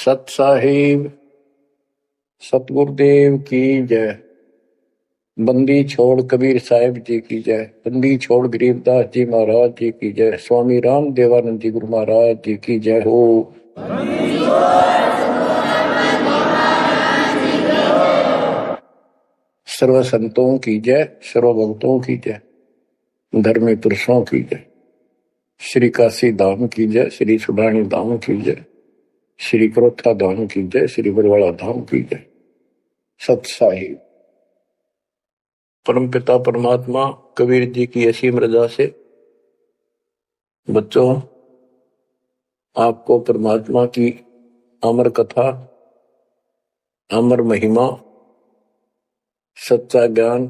सत साहिब सतगुरुदेव की जय। बंदी छोड़ कबीर साहिब जी की जय। बंदी छोड़ गरीबदास जी महाराज जी की जय। स्वामी राम देवानंद जी गुरु महाराज जी की जय हो। सर्व संतों की जय, सर्व भक्तों की जय, धर्मी पुरुषों की जय। श्री काशी धाम की जय, श्री सुडानी धाम की जय, श्री क्रोथा धाम की जय, श्री बरवाड़ा धाम की जय। सत साहिब परम पिता परमात्मा कबीर जी की असीम रजा से बच्चों आपको परमात्मा की अमर कथा, अमर महिमा, सच्चा ज्ञान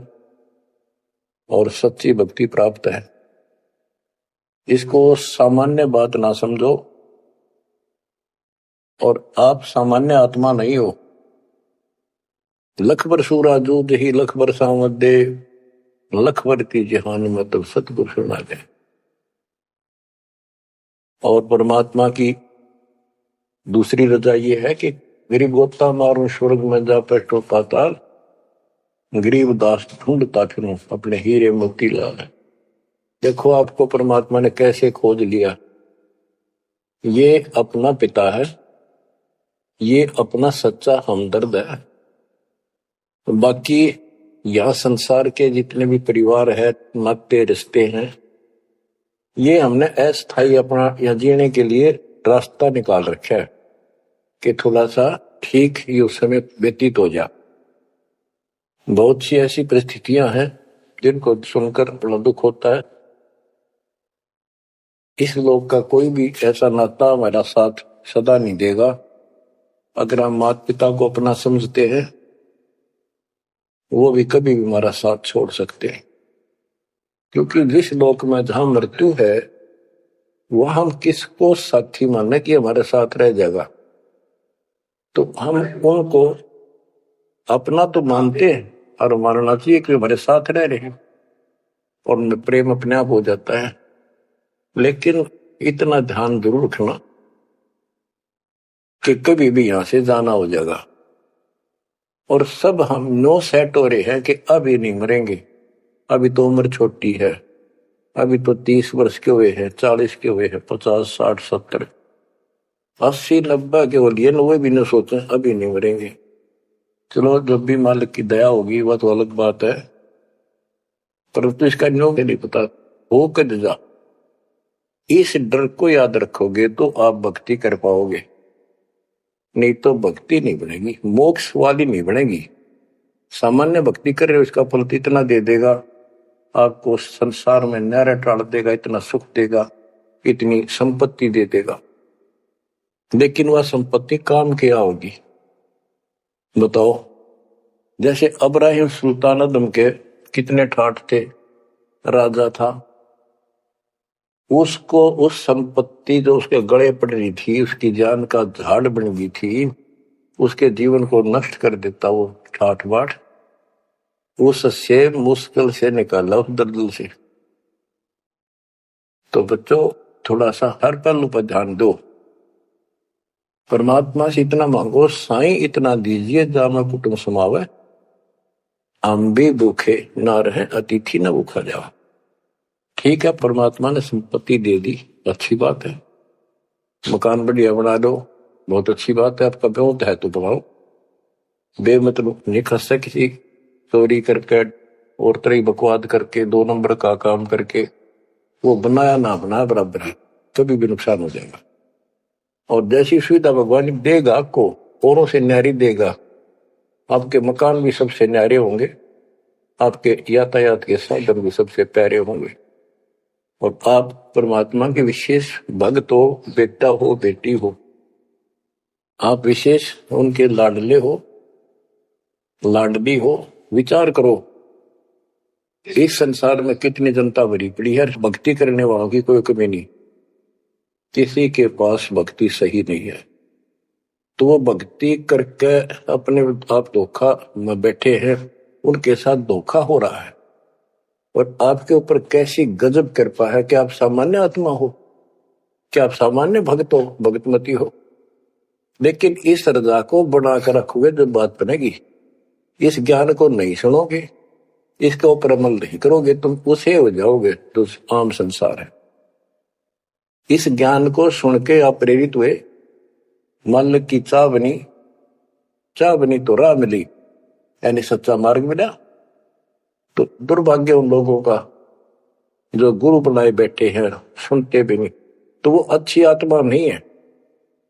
और सच्ची भक्ति प्राप्त है। इसको सामान्य बात ना समझो और आप सामान्य आत्मा नहीं हो। लख बर सूरा जूद ही लख बर सामत दे, लख बर की जहान मतलब सतगुरु सुना दे। और परमात्मा की दूसरी रजा ये है कि गरीब गोता मारू स्वर्ग में जा पेटो पाताल, गरीब दास ढूंढता फिरूं अपने हीरे मोती लाल। देखो आपको परमात्मा ने कैसे खोज लिया। ये अपना पिता है, ये अपना सच्चा हमदर्द है। बाकी यह संसार के जितने भी परिवार है, नाते रिश्ते हैं, ये हमने अस्थायी अपना या जीने के लिए रास्ता निकाल रखा है कि थोड़ा सा ठीक ही उस समय व्यतीत हो जा। बहुत सी ऐसी परिस्थितियां हैं जिनको सुनकर बड़ा दुख होता है। इस लोक का कोई भी ऐसा नाता हमारा साथ सदा नहीं देगा। अगर हम माता पिता को अपना समझते हैं, वो भी कभी भी हमारा साथ छोड़ सकते हैं। क्योंकि जिस लोक में जहां मृत्यु है, वह हम किसको साथी माने कि हमारे साथ रह जाएगा। तो हम उनको अपना तो मानते हैं और मानना चाहिए कि हमारे साथ रह रहे हैं और उनमें प्रेम अपने आप हो जाता है। लेकिन इतना ध्यान जरूर रखना कि कभी भी यहां से जाना हो जाएगा। और सब हम नो सेट हो रहे हैं कि अभी नहीं मरेंगे, अभी तो उम्र छोटी है, अभी तो 30 वर्ष के हुए हैं, 40 के हुए हैं, 50, 60, 70, 80, 90 के हो लिए, वो भी न सोचे अभी नहीं मरेंगे। चलो जब भी मालिक की दया होगी वह तो अलग बात है, परंतु इसका न्यो नहीं पता हो कद जा। इस डर को याद रखोगे तो आप भक्ति कर पाओगे, नहीं तो भक्ति नहीं बनेगी, मोक्ष वाली नहीं बनेगी। सामान्य भक्ति कर रहे हो, इसका फल इतना दे देगा, आपको संसार में नहर टाल देगा, इतना सुख देगा, इतनी संपत्ति दे देगा। लेकिन वह संपत्ति काम क्या होगी बताओ। जैसे अब्राहिम सुल्तान अदम के कितने ठाठ थे, राजा था, उसको उस संपत्ति जो उसके गले पड़ रही थी, उसकी जान का झाड़ बन गई थी, उसके जीवन को नष्ट कर देता वो ठाठ बाट, उससे मुश्किल से निकाला उस दलदल से। तो बच्चों थोड़ा सा हर पहलू पर ध्यान दो। परमात्मा से इतना मांगो, साईं इतना दीजिए जामे कुटुंब समावे, हम भी भूखे ना रहे अतिथि न भूखा जाओ। ठीक है, परमात्मा ने संपत्ति दे दी, अच्छी बात है, मकान बढ़िया बना दो, बहुत अच्छी बात है, आपका बहुत है तो बनाओ। बेमतलब नहीं खस से किसी चोरी करके और तरह बकवाद करके 2 नंबर का काम करके, वो बनाया ना बनाया बराबर है, कभी भी नुकसान हो जाएगा। और जैसी सुविधा भगवान देगा आपको, औरों से न्यारी देगा, आपके मकान भी सबसे न्यारे होंगे, आपके यातायात के साधन भी सबसे प्यारे होंगे, और आप परमात्मा के विशेष भक्त हो, बेटा हो, बेटी हो, आप विशेष उनके लाडले हो, लाडली हो। विचार करो, इस संसार में कितनी जनता भरी पड़ी है, भक्ति करने वालों की कोई कमी नहीं, किसी के पास भक्ति सही नहीं है। तो वो भक्ति करके अपने आप धोखा में बैठे हैं, उनके साथ धोखा हो रहा है। और आपके ऊपर कैसी गजब कृपा है कि आप सामान्य आत्मा हो, क्या आप सामान्य भक्त हो, भगतमती हो। लेकिन इस रजा को बनाकर रखोगे जब बात बनेगी, इस ज्ञान को नहीं सुनोगे, इसके ऊपर अमल नहीं करोगे, तुम उसे हो जाओगे तो आम संसार है। इस ज्ञान को सुन के आप प्रेरित हुए, मन की चाह बनी तो राह मिली, यानी सच्चा मार्ग मिला। तो दुर्भाग्य उन लोगों का जो गुरु बनाए बैठे हैं, सुनते भी नहीं, तो वो अच्छी आत्मा नहीं है,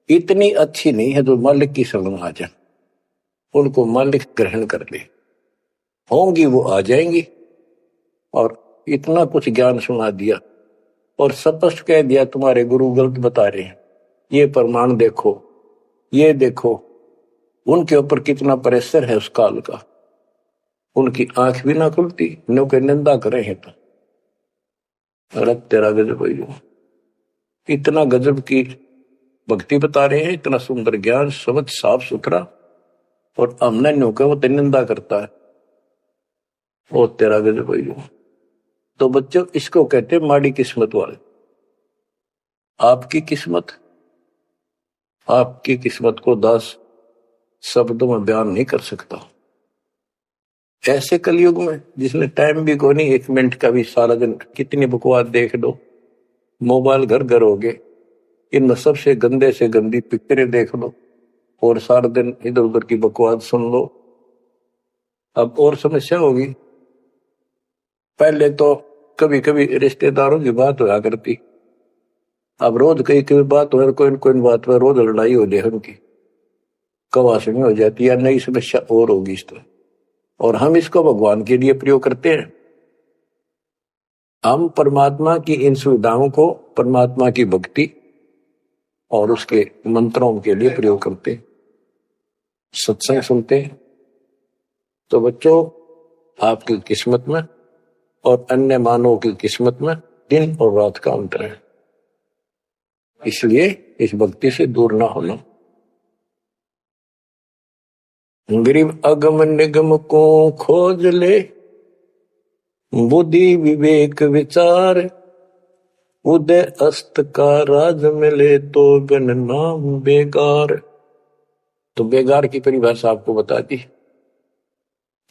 इतनी अच्छी नहीं है जो मालिक की शरण आ जाए, उनको मालिक ग्रहण कर ले, होंगी वो आ जाएंगी। और इतना कुछ ज्ञान सुना दिया और स्पष्ट कह दिया तुम्हारे गुरु गलत बता रहे हैं, ये प्रमाण देखो, ये देखो। उनके ऊपर कितना प्रेशर है उस काल का, उनकी आंख भी ना खुलती, नो के निंदा करे हैं तो अरे तेरा गजब भाई, इतना गजब की भक्ति बता रहे हैं, इतना सुंदर ज्ञान, समझ साफ सुथरा, और हमने नो के वो निंदा करता है, ओ तेरा गजब भाई। तो बच्चों इसको कहते हैं माड़ी किस्मत वाले। आपकी किस्मत को 10 शब्दों में बयान नहीं कर सकता। ऐसे कलयुग में जिसने टाइम भी को नहीं, 1 मिनट का भी, सारा दिन कितनी बकवास देख लो, मोबाइल घर घर हो गए, इनमें सबसे गंदे से गंदी पिक्चरें देख लो और सारा दिन इधर उधर की बकवास सुन लो। अब और समस्या होगी, पहले तो कभी कभी रिश्तेदारों की बात होया करती, अब रोज कई बात हो, कोई बात में रोज लड़ाई हो जाए उनकी, कवासनी हो जाती है, नई समस्या और होगी इस तरह। और हम इसको भगवान के लिए प्रयोग करते हैं। हम परमात्मा की इन सुविधाओं को परमात्मा की भक्ति और उसके मंत्रों के लिए प्रयोग करते हैं, सत्संग सुनते हैं। तो बच्चों आपकी किस्मत में और अन्य मानवों की किस्मत में दिन और रात का अंतर है, इसलिए इस भक्ति से दूर ना होना। गरीब अगम निगम को खोज ले, बुद्धि विवेक विचार, उदय अस्त का राज मिले तो गण नाम बेगार। तो बेगार की परिभाषा आपको बता दी,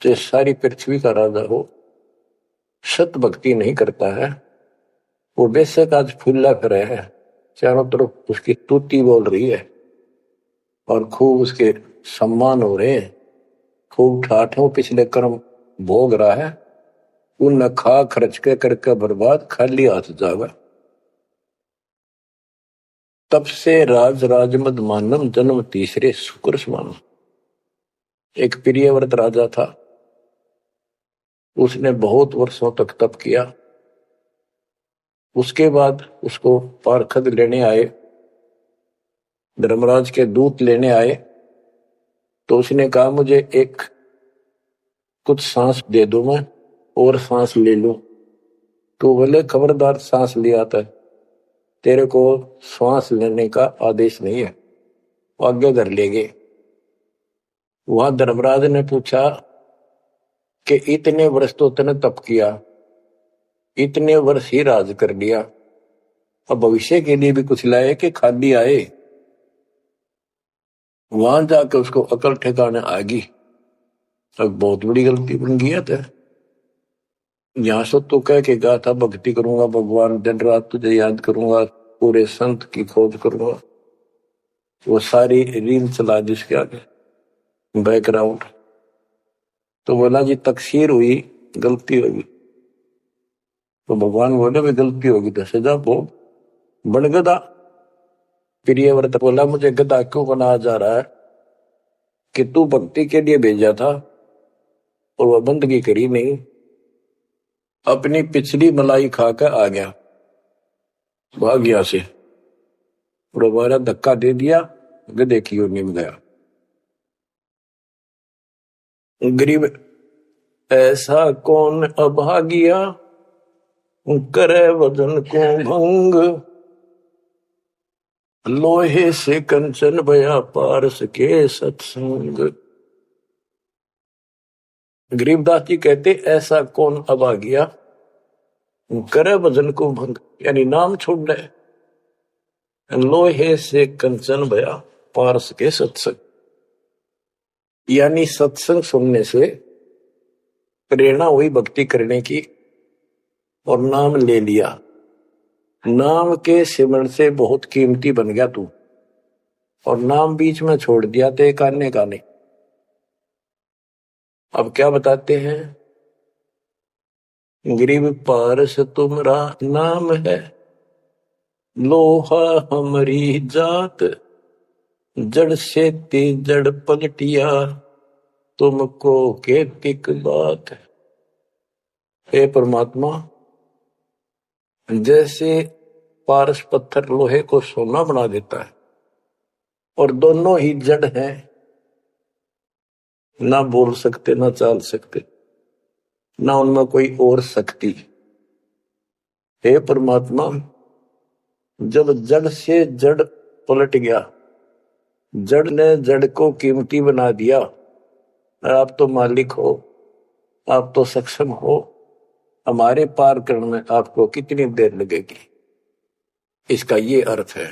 जो सारी पृथ्वी का राजा हो, सत भक्ति नहीं करता है, वो बेशक आज फूला फिर है, चारों तरफ उसकी स्तुति बोल रही है और खूब उसके सम्मान हो रहे हैं, खूब ठाठों पिछले कर्म भोग रहा है, उन खा खर्च के करके बर्बाद, खाली हाथ जावा। तब से राज मद मानम, जन्म तीसरे शुक्र समान। एक प्रियव्रत राजा था, उसने बहुत वर्षों तक तप किया। उसके बाद उसको पार्षद लेने आए, धर्मराज के दूत लेने आए, तो उसने कहा मुझे एक कुछ सांस दे दो, मैं और सांस ले लूं। तो बोले खबरदार, सांस लिया था, तेरे को सांस लेने का आदेश नहीं है, आगे कर लेंगे। वहां धर्मराज ने पूछा कि इतने वर्ष तो तूने तप किया, इतने वर्ष ही राज कर लिया, अब भविष्य के लिए भी कुछ लाए कि खाली आए? वहां जाकर उसको अकल ठिकाने आ गई, अब बहुत बड़ी गलती बन गया था। यहां से तो कह के गया था भक्ति करूंगा भगवान, दिन रात तुझे याद करूंगा, पूरे संत की खोज करूंगा, वो सारी रील चला दी उसके आगे बैकग्राउंड। तो बोला जी तकसीर हुई, गलती होगी। तो भगवान बोले भाई गलती होगी तो सजा भोग, बन गधा। प्रियव्रत बोला मुझे गधा क्यों बनाया जा रहा है कि तू भक्ति के लिए भेजा था और वह बंदगी करी नहीं, अपनी पिछली मलाई खाकर आ गया, भाग गया से, और दोबारा धक्का दे दिया, गधे की ओर निम गया। गरीब ऐसा कौन अभागिया, करे वजन को भंग, लोहे से कंचन भया पारस के सत्संग। गरीबदास जी कहते ऐसा कौन अभागिया, करे वजन को भंग, यानी नाम छोड़ दे, लोहे से कंचन भया, पारस के सत्संग, यानी सत्संग सुनने से प्रेरणा हुई भक्ति करने की और नाम ले लिया। नाम के सिमरण से बहुत कीमती बन गया तू, और नाम बीच में छोड़ दिया तो एक आने का नहीं। अब क्या बताते हैं, गिरिव पारस तुमरा नाम है, लोहा हमारी जात, जड़ से ती जड़ पलटिया, तुमको केतिक बात। हे परमात्मा, जैसे पारस पत्थर लोहे को सोना बना देता है, और दोनों ही जड़ हैं, ना बोल सकते ना चाल सकते, ना उनमें कोई और शक्ति। हे परमात्मा, जब जड़ से जड़ पलट गया, जड़ ने जड़ को कीमती बना दिया, आप तो मालिक हो, आप तो सक्षम हो, हमारे पार करने में आपको कितनी देर लगेगी। इसका ये अर्थ है,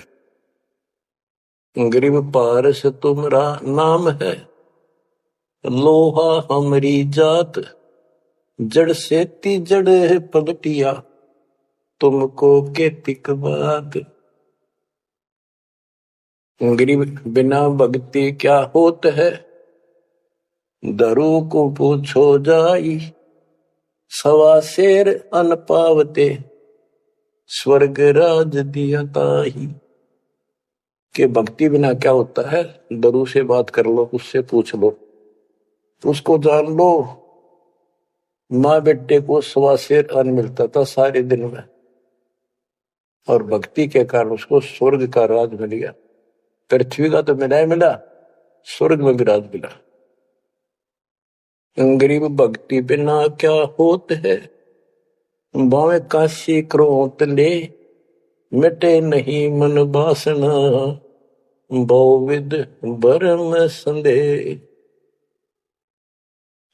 गिरिव पारस तुमरा नाम है, लोहा हमारी जात, जड़ से ती जड़ पलटिया, तुमको केतिक बात। गिरिव बिना भक्ति क्या होत है, दरू को पूछो जाई, सवा शेर अन पावते, स्वर्ग राज दिया ताही। के भक्ति बिना क्या होता है, दरू से बात कर लो, उससे पूछ लो, उसको जान लो। माँ बेटे को सवा शेर अन्न मिलता था सारे दिन में, और भक्ति के कारण उसको स्वर्ग का राज मिल गया। पृथ्वी का तो मिला ही मिला, स्वर्ग में भी राज मिला। गरीब भक्ति बिना क्या होत है, भावे काशी क्रोत ले, मिटे नहीं मन वासना, बहुविध भरम संदेह।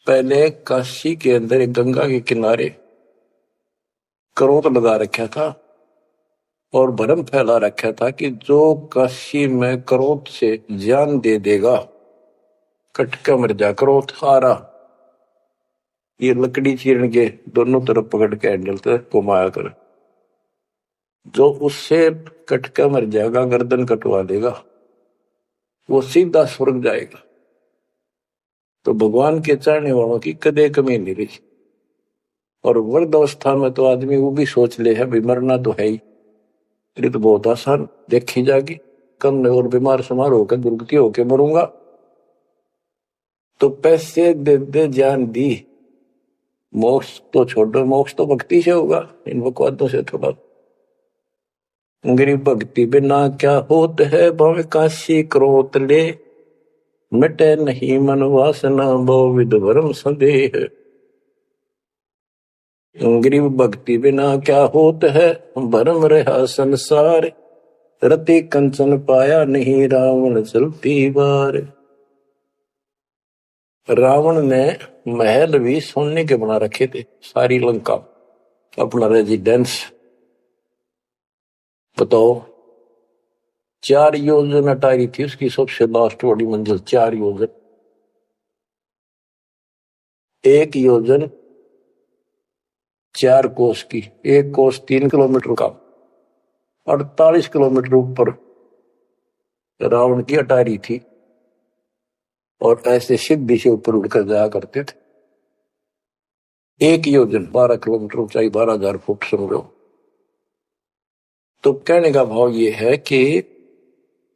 पहले काशी के अंदर एक गंगा के किनारे क्रोध लगा रखा था और भरम फैला रखा था कि जो काशी में क्रोध से जान दे देगा, कटका मर जा। क्रोध आ रहा, ये लकड़ी चीरन के दोनों तरफ पकड़ के हैंडल से घुमाया कर, जो उससे कटका मर जाएगा, गर्दन कटवा देगा, वो सीधा स्वर्ग जाएगा। तो भगवान के चाहने वालों की कदे कमी नहीं रही। और वृद्ध अवस्था में तो आदमी वो भी सोच ले है भी मरना तो है ही, ये तो बहुत आसान देखी जाएगी, कम और बीमार समार होकर दुर्गति होकर मरूंगा। तो पैसे दे दे जान दी, मोक्ष तो छोड़ो, मोक्ष तो भक्ति से होगा, इन बकवादों से थोड़ा। गरीब भक्ति बिना क्या होत है, भावे काशी क्रोत ले, मिटे नहीं मन वासना, बहुविध भरम संदेह। गरीब भक्ति बिना क्या होत है, भरम रहा संसार, रति कंचन पाया नहीं, रावण चलती बार। रावण ने महल भी सोने के बना रखे थे, सारी लंका अपना रेजिडेंस। बताओ, 4 योजन अटारी थी उसकी सबसे लास्ट वाली मंजिल, 4 योजन। 1 योजन 4 कोस की, 1 कोस 3 किलोमीटर का, 48 किलोमीटर ऊपर रावण की अटारी थी, और ऐसे सीधी से ऊपर उड़कर जाया करते थे। 1 योजन 12 किलोमीटर ऊंचाई, 12,000 फुट समझो। तो कहने का भाव ये है कि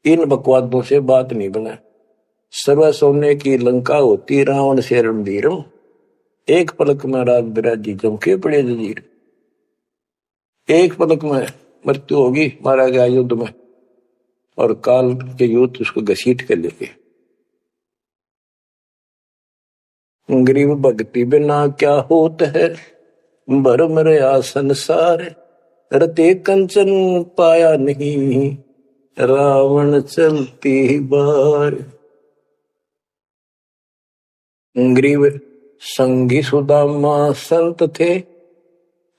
इन बकवादों से बात नहीं बना। सर्व सोने की लंका होती, रावण से रणधीरम, एक पलक में राज बिराजी जमके पड़े जजीर। एक पलक में मृत्यु होगी, मारा गया युद्ध में, और काल के युद्ध उसको घसीट कर लेके। गरीब भक्ति बिना क्या होत है, भरम रहा संसार, रते कंचन पाया नहीं, रावण चलती बार। गरीब संगी सुदामा संत थे,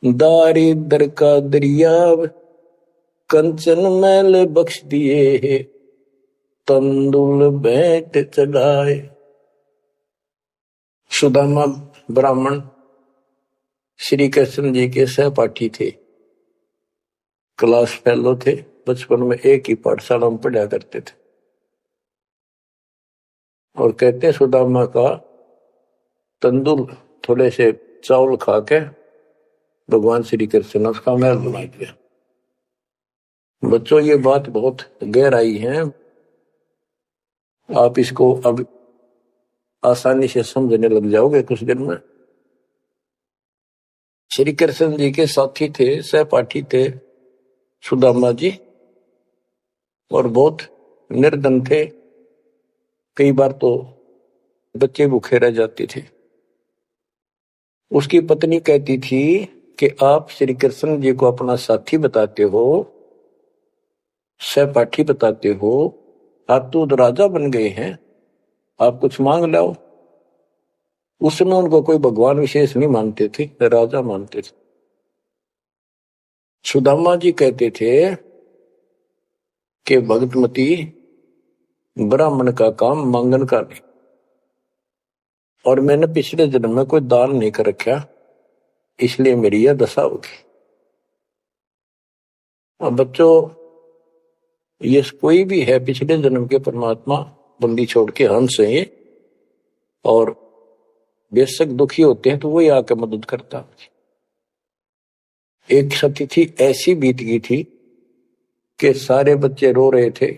दारिद्र का दरियाव, कंचन मैल बख्श दिए, तंदुल भेंट चढ़ाए। सुदामा ब्राह्मण श्री कृष्ण जी के सहपाठी थे, क्लास फेलो थे, बचपन में एक ही पाठशाला में पढ़ा करते थे। और कहते सुदामा का तंदुल थोड़े से चावल खा के भगवान श्री कृष्ण ने उसका महल बना दिया। बच्चों ये बात बहुत गहराई है, आप इसको अब आसानी से समझने लग जाओगे कुछ दिन में। श्री कृष्ण जी के साथी थे, सहपाठी थे सुदामा जी, और बहुत निर्धन थे। कई बार तो बच्चे भूखे रह जाते थे। उसकी पत्नी कहती थी कि आप श्री कृष्ण जी को अपना साथी बताते हो, सहपाठी बताते हो, आप तो राजा बन गए हैं, आप कुछ मांग लाओ। उसमें उनको कोई भगवान विशेष नहीं मानते थे, राजा मानते थे। सुदामा जी कहते थे कि भगतमती ब्राह्मण का काम मांगन का नहीं, और मैंने पिछले जन्म में कोई दान नहीं कर रखा, इसलिए मेरी यह दशा होगी। अब बच्चों, ये कोई भी है पिछले जन्म के परमात्मा बंदी छोड़ के हंस है, और बेशक दुखी होते हैं तो वही आकर मदद करता। एक सती थी, ऐसी बीत गई थी कि सारे बच्चे रो रहे थे,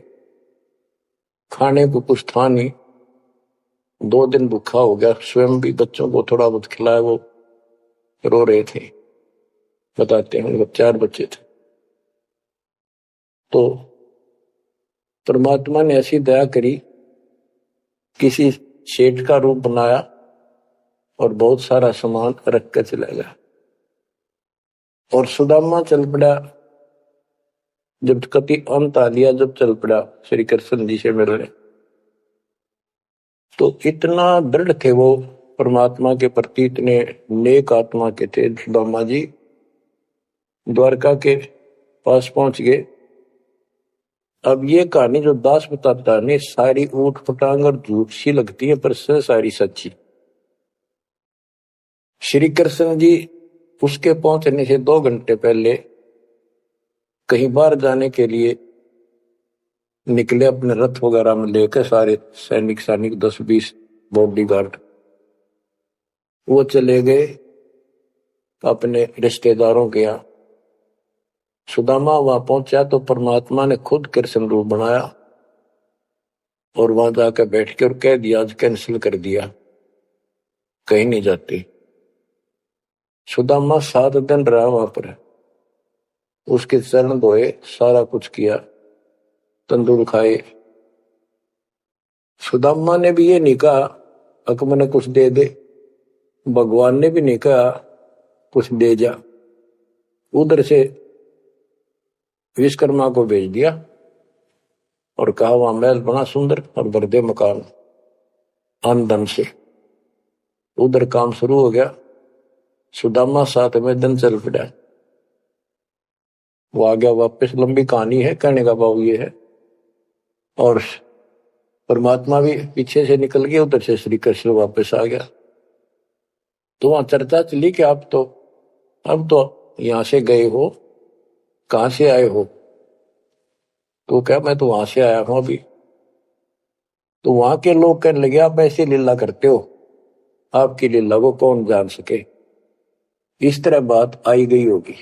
खाने को कुछ था नहीं, 2 दिन भूखा हो गया, स्वयं भी बच्चों को थोड़ा बहुत खिलाया, वो रो रहे थे। बताते हैं उनके 4 बच्चे थे। तो परमात्मा ने ऐसी दया करी, किसी सेठ का रूप बनाया और बहुत सारा सामान रख कर चला गया। और सुदामा चल पड़ा, जब कति अंत आ लिया, जब चल पड़ा श्री कृष्ण जी से मिलने, तो इतना दृढ़ थे वो परमात्मा के प्रति, इतने नेक आत्मा के थे सुदामा जी। द्वारका के पास पहुंच गए। अब ये कहानी जो दास बताता है, सारी ऊट पटांग और झूठ सी लगती है, पर सारी सच्ची। श्री कृष्ण जी उसके पहुंचने से 2 घंटे पहले कहीं बाहर जाने के लिए निकले, अपने रथ वगैरह में लेकर, सारे सैनिक 10-20 बॉडीगार्ड। वो चले गए अपने रिश्तेदारों के यहाँ। सुदामा वहां पहुंचा तो परमात्मा ने खुद कृष्ण रूप बनाया और वहां जाकर बैठ के और कह दिया, आज कैंसिल कर दिया, कहीं नहीं जाते। सुदामा 7 दिन रहा वहां पर, उसके चरण धोए, सारा कुछ किया, तंदूर खाए। सुदामा ने भी ये नहीं कहा अक मैंने कुछ दे दे, भगवान ने भी नहीं कहा कुछ दे जा। उधर से विश्वकर्मा को भेज दिया और कहा वहां महल बना सुंदर और भर दे मकान आमदन से। उधर काम शुरू हो गया। सुदामा 7 में दिन चल पड़ा। वो आ गया वापस, लंबी कहानी है, कहने का भाव ये है। और परमात्मा भी पीछे से निकल गया, उधर से श्री कृष्ण वापस आ गया। तो वहां चर्चा चली कि आप तो अब तो यहां से गए हो, कहां से आए हो? तो क्या मैं तो वहां से आया हूं अभी। तो वहां के लोग कहने लगे, आप ऐसी लीला करते हो, आपकी लीला को कौन जान सके। इस तरह बात आई गई होगी।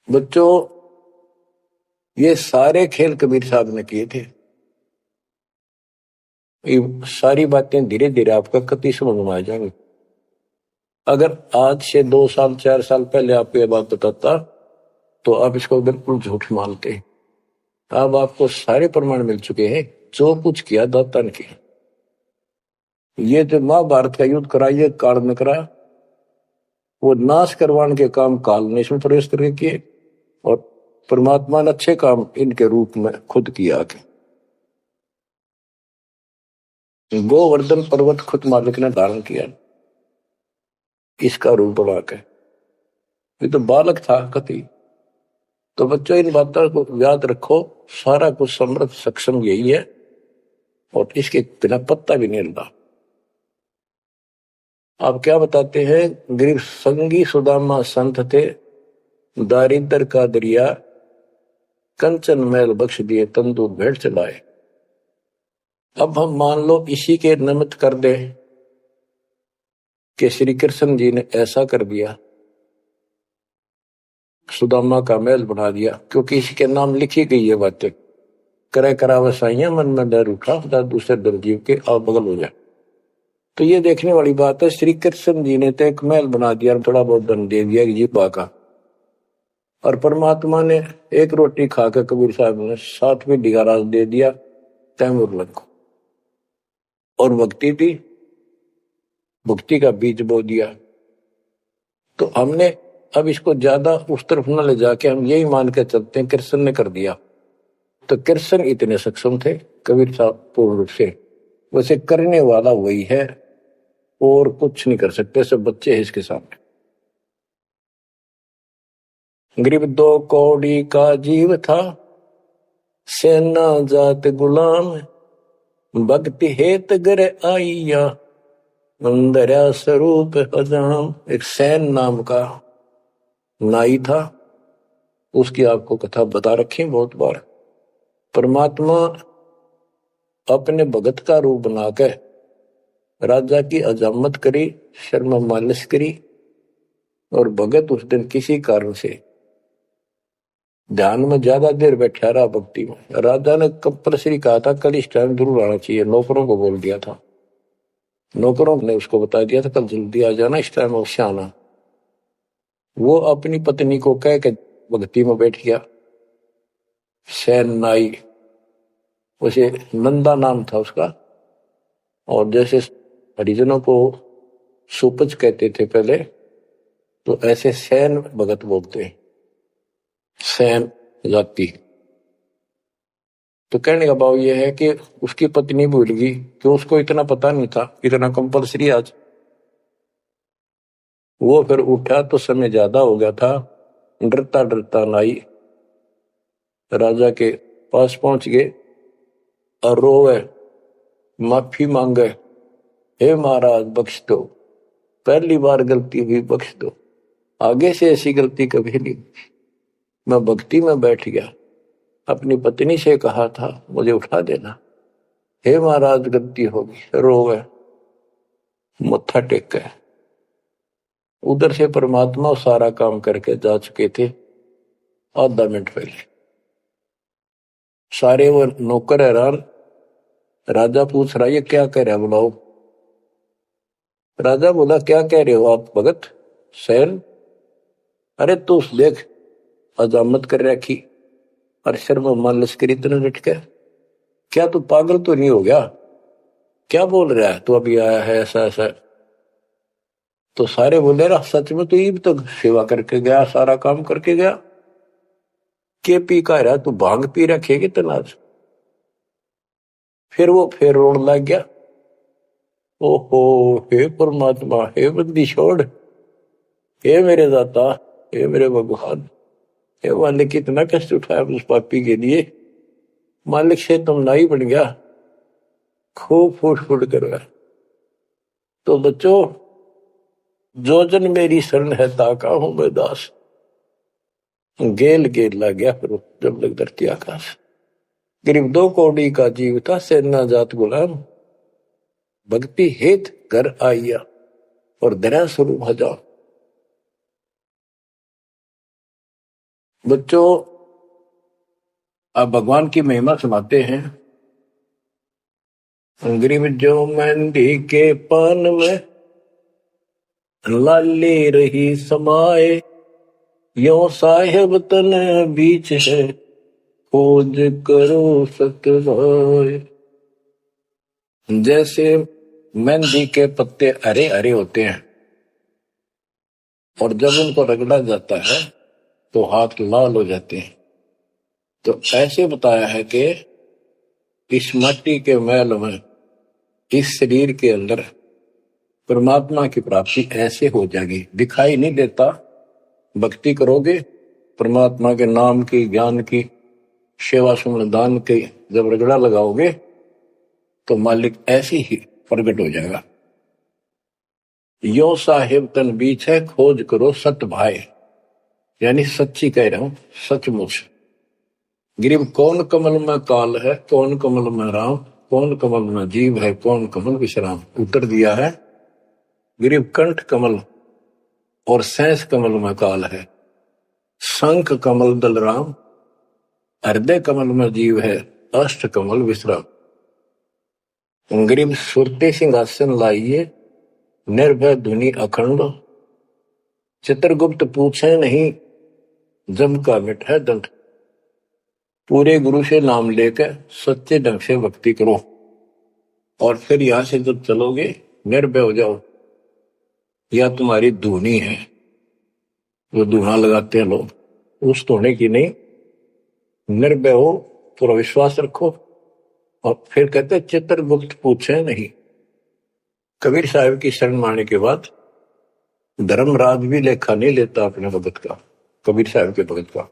बच्चों, ये सारे खेल कबीर साहब ने किए थे। ये सारी बातें धीरे धीरे आपका कति समझ में आ जाएंगी। अगर आज से 2 साल 4 साल पहले आपको यह बात बताता तो आप इसको बिल्कुल झूठ मानते। अब आपको सारे प्रमाण मिल चुके हैं, जो कुछ किया दाता ने किया। ये जो महाभारत का युद्ध करा, ये काल में करा, वो नाश करवाने के काम काल ने इसमें प्रवेश करके किए, और परमात्मा ने अच्छे काम इनके रूप में खुद किया। गोवर्धन पर्वत खुद मालिक ने धारण किया, इसका रूप बना के। ये तो बालक था कति, तो बच्चों इन बातों को याद रखो, सारा कुछ समर्थ सक्षम यही है और इसके बिना पत्ता भी नहीं हिलता। आप क्या बताते हैं, गरीब संगी सुदामा संत थे, दारिद्र का दरिया कंचन मैल बख्श दिए, तंदूर भेंट चलाए। अब हम मान लो इसी के निमित्त कर दे कि श्री कृष्ण जी ने ऐसा कर दिया, सुदामा का महल बना दिया, क्योंकि इसके नाम लिखी गई है बातें। करे करा वसाइया मन में डर उठा, दूसरे डर जीव के आप बगल हो जाए। तो ये देखने वाली बात है, श्री कृष्ण जी ने तो एक महल बना दिया, थोड़ा बहुत धन दे दिया जीवा का, और परमात्मा ने एक रोटी खाकर कबीर साहब ने 7वीं डिगाराज दे दिया तैमूर लग को, और भक्ति थी, भक्ति का बीज बो दिया। तो हमने अब इसको ज्यादा उस तरफ न ले जाके हम यही मान के चलते हैं कृष्ण ने कर दिया। तो कृष्ण इतने सक्षम थे कबीर साहब पूर्ण रूप से, वैसे करने वाला वही है और कुछ नहीं कर सकते, सब बच्चे हैं इसके सामने। गरीब 2 कौड़ी का जीव था, सेना जात गुलाम, भक्ति हेत गर आइया, अंदर स्वरूप हजाम। एक सैन नाम का नाई था, उसकी आपको कथा बता रखी बहुत बार। परमात्मा अपने भगत का रूप बनाकर राजा की अजामत करी, शर्मा मालिश करी, और भगत उस दिन किसी कारण से ध्यान में ज्यादा देर बैठा रहा भक्ति में। राजा ने कंपल्सरी कहा था कल इस टाइम जरूर आना चाहिए, नौकरों को बोल दिया था, नौकरों ने उसको बता दिया था कल जल्दी आ जाना, इस टाइम अवश्य आना। वो अपनी पत्नी को कह के भक्ति में बैठ गया। सैन नाई, उसे नंदा नाम था उसका, और जैसे हरिजनों को सुपच कहते थे पहले, तो ऐसे सैन भगत बोलते हैं, सैन जाति। तो कहने का भाव यह है कि उसकी पत्नी भूल गई कि उसको इतना पता नहीं था, इतना कंपल्सरी आज। वो फिर उठा तो समय ज्यादा हो गया था, डरता डरता नाई राजा के पास पहुंच गए और रोवे, माफी मांगे, हे महाराज बख्श दो, पहली बार गलती हुई बख्श दो, आगे से ऐसी गलती कभी नहीं। मैं भक्ति में बैठ गया, अपनी पत्नी से कहा था मुझे उठा देना, हे महाराज गलती होगी, रोवे, मत्था टेक गए। उधर से परमात्मा सारा काम करके जा चुके थे आधा मिनट पहले। सारे वो नौकर हैरान, राजा पूछ रहा ये क्या कह रहा है, बुलाओ। राजा बोला क्या कह रहे हो आप भगत सैन? अरे तू देख अजामत कर रखी और शर्मा मालिश करी इतने लटके, क्या तू पागल तो नहीं हो गया, क्या बोल रहा है तू, अभी आया है ऐसा ऐसा। तो सारे बोले रहा सच में तो ईब तक सेवा करके गया, सारा काम करके गया, के पी का रहा तू भांग पी रखेगी तनाज। फिर वो फिर रोने लग गया, ओहो हे परमात्मा, हे बंदी छोड़, हे मेरे दाता, हे मेरे भगवान, हे मालिक कितना कष्ट उठाया उस पापी के लिए, मालिक से तुम नाई बन गया, खूब फूट फूट कर रहा। तो बच्चों जो जन मेरी शरण है ताका हूं मैं दास, गेल गेल लग गया फिर जब लग धरती आकाश। गरीब 2 कौड़ी का जीव था, सेना जात गुलाम, भक्ति हेत घर आइया, और दया स्वरूप हजार। बच्चों अब भगवान की महिमा सुनाते हैं। गरीब जो मेहंदी के पान में लाली रही समाए, यो साहेब तन बीच है, खोज करो सतवाए। जैसे मेहंदी के पत्ते हरे हरे होते हैं और जब उनको रगड़ा जाता है तो हाथ लाल हो जाते हैं, तो ऐसे बताया है कि इस मिट्टी के महल में, इस शरीर के अंदर परमात्मा की प्राप्ति ऐसे हो जाएगी, दिखाई नहीं देता, भक्ति करोगे परमात्मा के नाम की, ज्ञान की, सेवा सुमन दान की जब रगड़ा लगाओगे तो मालिक ऐसे ही प्रकट हो जाएगा। यो साहिब तन बीच है, खोज करो सत भाई, यानी सच्ची कह रहा हूं, सचमुच। गिरिव कौन कमल में काल है, कौन कमल में राम, कौन कमल में जीव है, कौन कमल विश्राम। उत्तर दिया है गिरिव कंठ कमल और सैंस कमल में काल है, शंख कमल दल राम, हृदय कमल में जीव है, अष्ट कमल विश्राम। गिरिव सुरते सिंहासन लाइए, निर्भय धुनि अखंड, चित्रगुप्त पूछे नहीं, जम का मिट है दंड। पूरे गुरु से नाम लेकर सच्चे ढंग से भक्ति करो और फिर यहां से जब चलोगे निर्भय हो जाओ। या तुम्हारी धुनी है, वो धुना लगाते हैं लोग, उस धुने की नहीं, निर्भय हो, पूरा विश्वास रखो। और फिर कहते चित्रगुप्त पूछे नहीं। कबीर साहब की शरण माने के बाद धर्मराज भी लेखा नहीं लेता अपने भगत का, कबीर साहब के भगत का।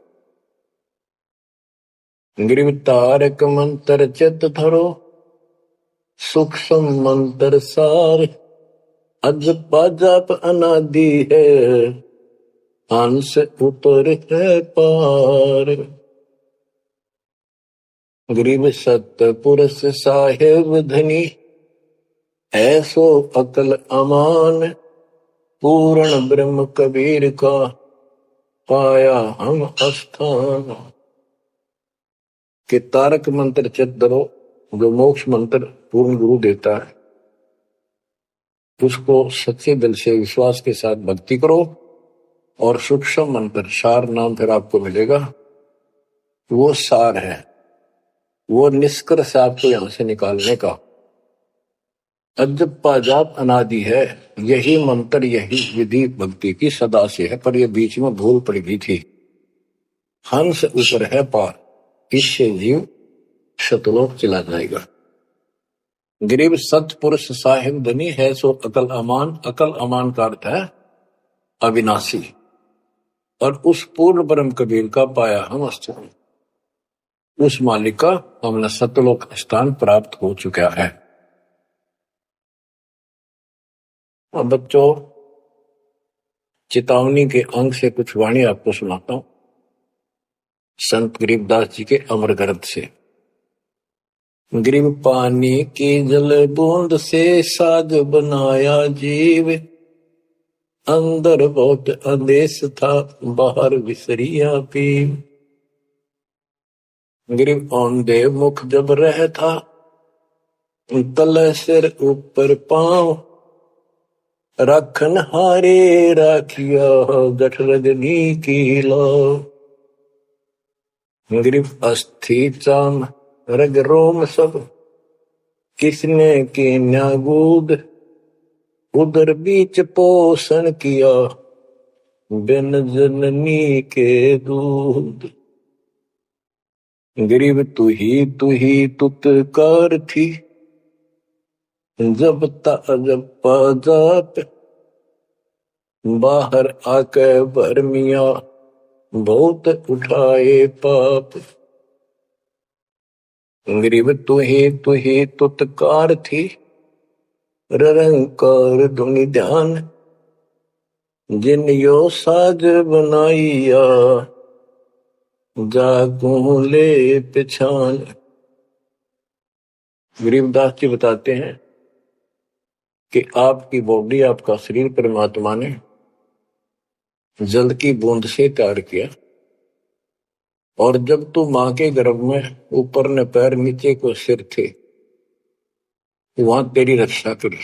गिरिव तारक मंत्र चित धरो, सूक्ष्म मंत्र सार, अजपा जाप अनादि है, हंस ऊपर है पार। गिरिव सतपुरुष साहेब धनी, ऐसो अकल अमान, पूर्ण ब्रह्म कबीर का, पाया हम स्थान। कि तारक मंत्र चित धरो, जो मोक्ष मंत्र पूर्ण गुरु देता है, उसको सच्चे दिल से विश्वास के साथ भक्ति करो। और सूक्ष्म मंत्र, सार नाम फिर आपको मिलेगा, वो सार है, वो निष्कर्ष आपको यहां से निकालने का। अजपा जाप अनादि है, यही मंत्र, यही विधि भक्ति की सदा से है, पर ये बीच में भूल पड़ गई थी। हंस ऊपर है पार, इससे जीव शतलोक चला जाएगा। गिरिव सतपुरुष साहिब धनी, है सो अकल अमान। अकल अमान का अर्थ है अविनाशी, और उस पूर्ण ब्रह्म कबीर का पाया हम स्थान, उस मालिक का हमने सतलोक स्थान प्राप्त हो चुका है। अब बच्चों, चेतावनी के अंग से कुछ वाणी आपको सुनाता हूं, संत गरीबदास जी के अमर ग्रंथ से। गिरिव पानी की जल बूंद से साज बनाया जीव, अंदर बहुत अंदेश था, बाहर विसरिया पीव। गिरिव औंधे मुख जब रह था, तले सिर ऊपर पांव, रखन हारे राखिया, गठ रजनी की लाओ। गिरिव अस्थि चाम रग रोम सब, किसने की न्यागूद, उदर बीच पोषण किया, बिन जननी के दूध। गिरिव तू ही तुतकार थी, जब जाप, बाहर आके भरमिया, बहुत उठाए पाप। गिरिव तू ही तुतकार थी, रंकार धुनि ध्यान, जिन यो साज बनाइया, जागू ले पिछान। गरीबदास जी बताते हैं कि आपकी बॉडी, आपका शरीर परमात्मा ने जल की बूंद से तैयार किया, और जब तू मां के गर्भ में ऊपर ने पैर नीचे को सिर थे, वहां तेरी रक्षा करी।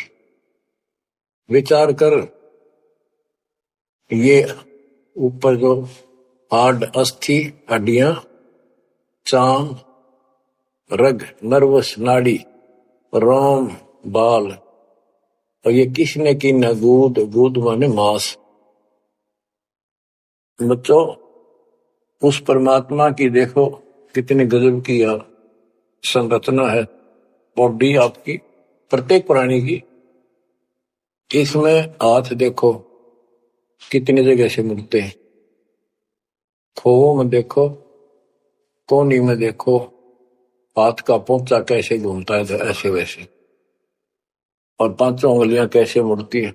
विचार कर, ये ऊपर जो हार्ड, अस्थि, हड्डियां, चाम, रग, नर्वस, नाड़ी, रोम, बाल, और ये किसने की न गूद, गूद माने मांस। बच्चों, उस परमात्मा की देखो कितनी गजब की संरचना है, बॉडी आपकी, प्रत्येक प्राणी की। इसमें हाथ देखो कितनी जगह से मिलते हैं, खोओ में देखो, कोनी में देखो, हाथ का पोंचा कैसे घूमता है ऐसे वैसे, और पांचों उंगलियां कैसे मुड़ती है,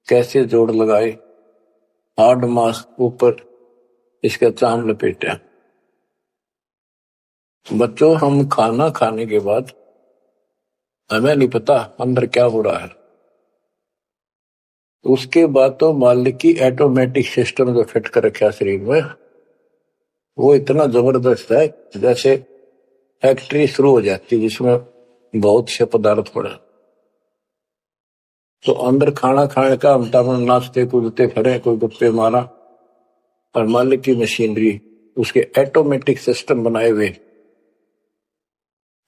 कैसे जोड़ लगाए, हार्ड मास्क ऊपर इसका चाम लपेटा। बच्चों, हम खाना खाने के बाद हमें नहीं पता अंदर क्या हो रहा है। उसके बाद तो मालिक की ऑटोमेटिक सिस्टम जो फिट कर रखा शरीर में, वो इतना जबरदस्त है जैसे फैक्ट्री शुरू हो जाती है जिसमें बहुत से पदार्थ पड़े। तो अंदर खाना खाने का हम नाचते कूदते फिरे, कोई गप्पे मारा, और मालिक की मशीनरी उसके ऑटोमेटिक सिस्टम बनाए हुए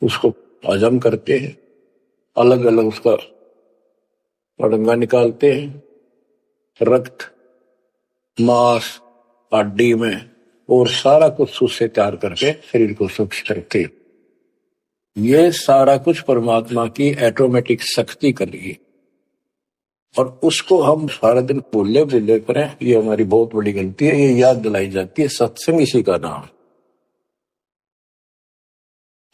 उसको हजम करते हैं, अलग अलग उसका अड़ंगा निकालते हैं, रक्त, मांस, हड्डी में, और सारा कुछ उससे तैयार करके शरीर को सुरक्षित रखते हैं। ये सारा कुछ परमात्मा की ऑटोमेटिक शक्ति कर रही है, और उसको हम सारा दिन भूले भूले करें, ये हमारी बहुत बड़ी गलती है। ये याद दिलाई जाती है, सत्संग इसी का नाम।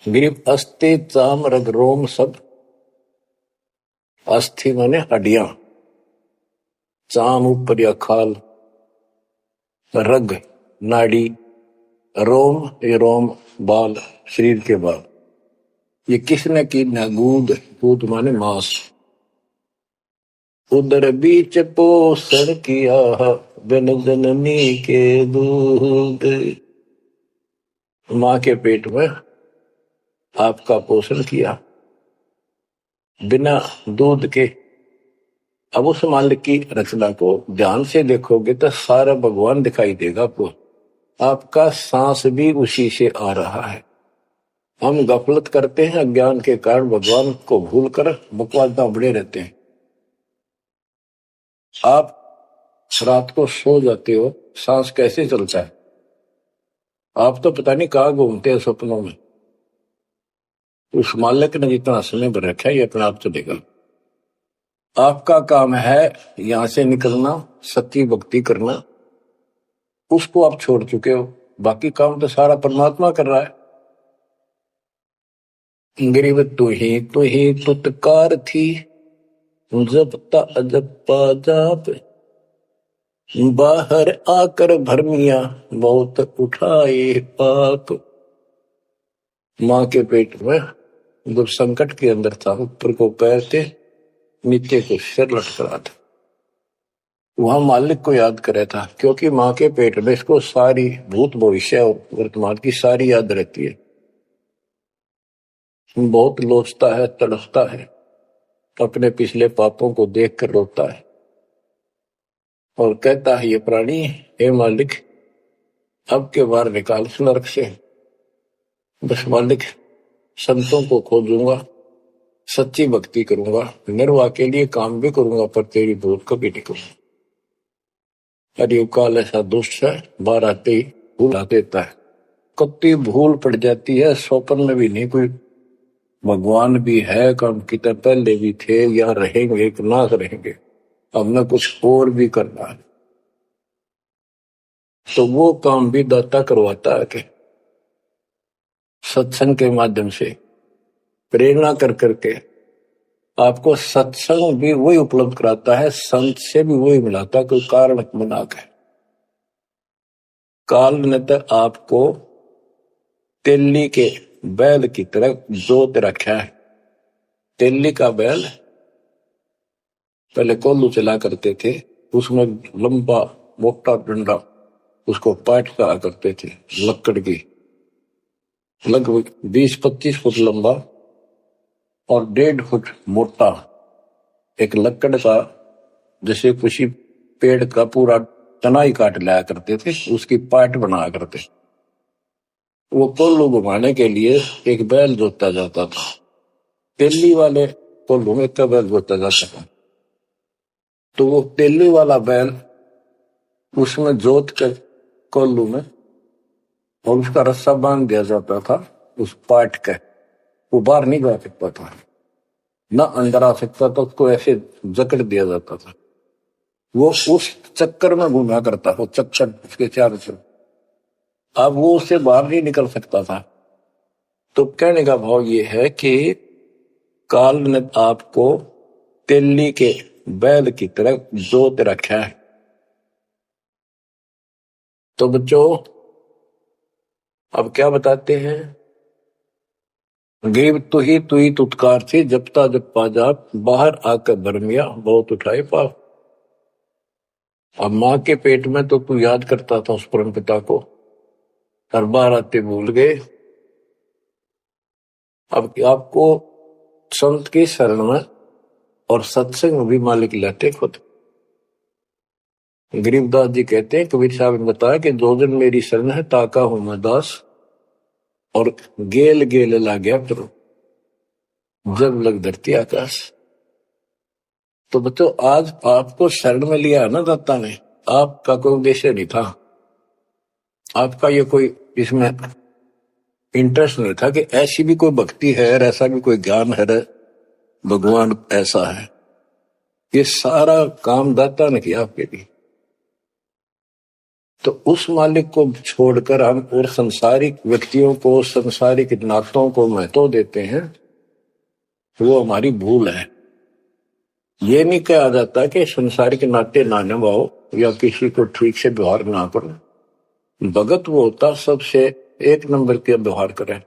गिरिप अस्थि चाम रग रोम सब, अस्थि माने हड्डियां, चाम ऊपर या खाल, रग नाड़ी, रोम ये रोम बाल, शरीर के बाल। ये किसने की ना? गूद, गूद माने मांस। उदर बीच पोषण किया बिन जननी के दूध, मां के पेट में आपका पोषण किया बिना दूध के। अब उस मालिक की रचना को ध्यान से देखोगे तो सारा भगवान दिखाई देगा आपको। आपका सांस भी उसी से आ रहा है। हम गफलत करते हैं अज्ञान के कारण, भगवान को भूलकर बकवास में बड़े रहते हैं। आप रात को सो जाते हो, सांस कैसे चलता है? आप तो पता नहीं कहाँ घूमते हैं सपनों में। उस मालिक ने जितना समय भर रखा है ये अपने आप चलेगा। आपका काम है यहां से निकलना, सच्ची भक्ति करना, उसको आप छोड़ चुके हो। बाकी काम तो सारा परमात्मा कर रहा है। गरीब तू ही तुतकार थी, जपता अजपा जाप, बाहर आकर भरमिया बहुत उठाए पाप। मां के पेट में जब संकट के अंदर था, ऊपर को पैर थे, नीचे को सिर लटका था, वहां मालिक को याद करे था, क्योंकि मां के पेट में इसको सारी भूत भविष्य और वर्तमान की सारी याद रहती है। बहुत लोचता है, तड़पता है, अपने पिछले पापों को देखकर रोता है और कहता है, ये प्राणी, हे मालिक, अब के बार निकाल इस नरक से। बस मालिक, संतों को खोजूंगा, सच्ची भक्ति करूंगा, निर्वाह के लिए काम भी करूंगा, पर तेरी भूल कभी नहीं करूंगा। अरे काल ऐसा दुष्ट है, बाहर आते ही भूल आ देता है। कत्ती भूल पड़ जाती है, स्वप्न में भी नहीं। कोई भगवान भी है, कम कितने पहले भी थे, या रहेंगे कि ना रहेंगे, हमने कुछ और भी करना है। तो वो काम भी दाता करवाता है कि सत्संग के माध्यम से प्रेरणा कर करके आपको सत्संग भी वही उपलब्ध कराता है, संत से भी वही मिलाता है, कोई कारण बना के। काल ने तो आपको तेली के बैल की तरह जोत रखा है। तेली का बैल पहले कोल्लू चला करते थे, उसमें लंबा मोटा डंडा, उसको पाट करा करते थे, लकड़ की, लगभग 20-25 फुट लंबा और 1.5 फुट मोटा, एक लकड़ का, जैसे किसी पेड़ का पूरा तना ही काट लाया करते थे, उसकी पाट बनाया करते। वो कोल्लू घुमाने के लिए एक बैल जोता जाता था। तेली वाले कोल्लू में का बैल जोता जाता था। तो वो तेली वाला बैल उसमें जोत कर कोल्लू में, और उसका रस्सा बांध दिया जाता था उस पाट का। वो बाहर नहीं जा सकता था, ना अंदर आ सकता था, उसको ऐसे जकड़ दिया जाता था। वो उस चक्कर में घूमा करता, वो चक्कर उसके चारों तरफ। अब वो उससे बाहर नहीं निकल सकता था। तो कहने का भाव ये है कि काल ने आपको तेली के बैल की तरह जोत रखा है। तो बच्चों अब क्या बताते हैं, गिर तु ही तुतकार से जपता जपा जाप, बाहर आकर भरमिया बहुत उठाए पाप। अब माँ के पेट में तो तू याद करता था उस परम पिता को, हर बार आते भूल गए। अब आपको संत की शरण में और सत्संग में भी मालिक लेते खुद। गरीबदास जी कहते हैं, कबीर साहब ने बताया कि दो दिन मेरी शरण है ताका हूं मैं दास, और गेल गेल ला गया फिर जब लग धरती आकाश। तो बच्चों आज आपको शरण में लिया है ना दाता ने, आपका कोई उद्देश्य नहीं था, आपका ये कोई इसमें इंटरेस्ट नहीं था कि ऐसी भी कोई भक्ति है और ऐसा भी कोई ज्ञान है, भगवान ऐसा है। ये सारा काम दाता ने किया आपके लिए। तो उस मालिक को छोड़कर हम और संसारिक व्यक्तियों को, संसारिक नातों को महत्व देते हैं, वो हमारी भूल है। ये नहीं कहा जाता कि संसारिक नाते ना निभाओ या किसी को ठीक से व्यवहार ना करो। भगत वो होता सबसे एक नंबर के व्यवहार करे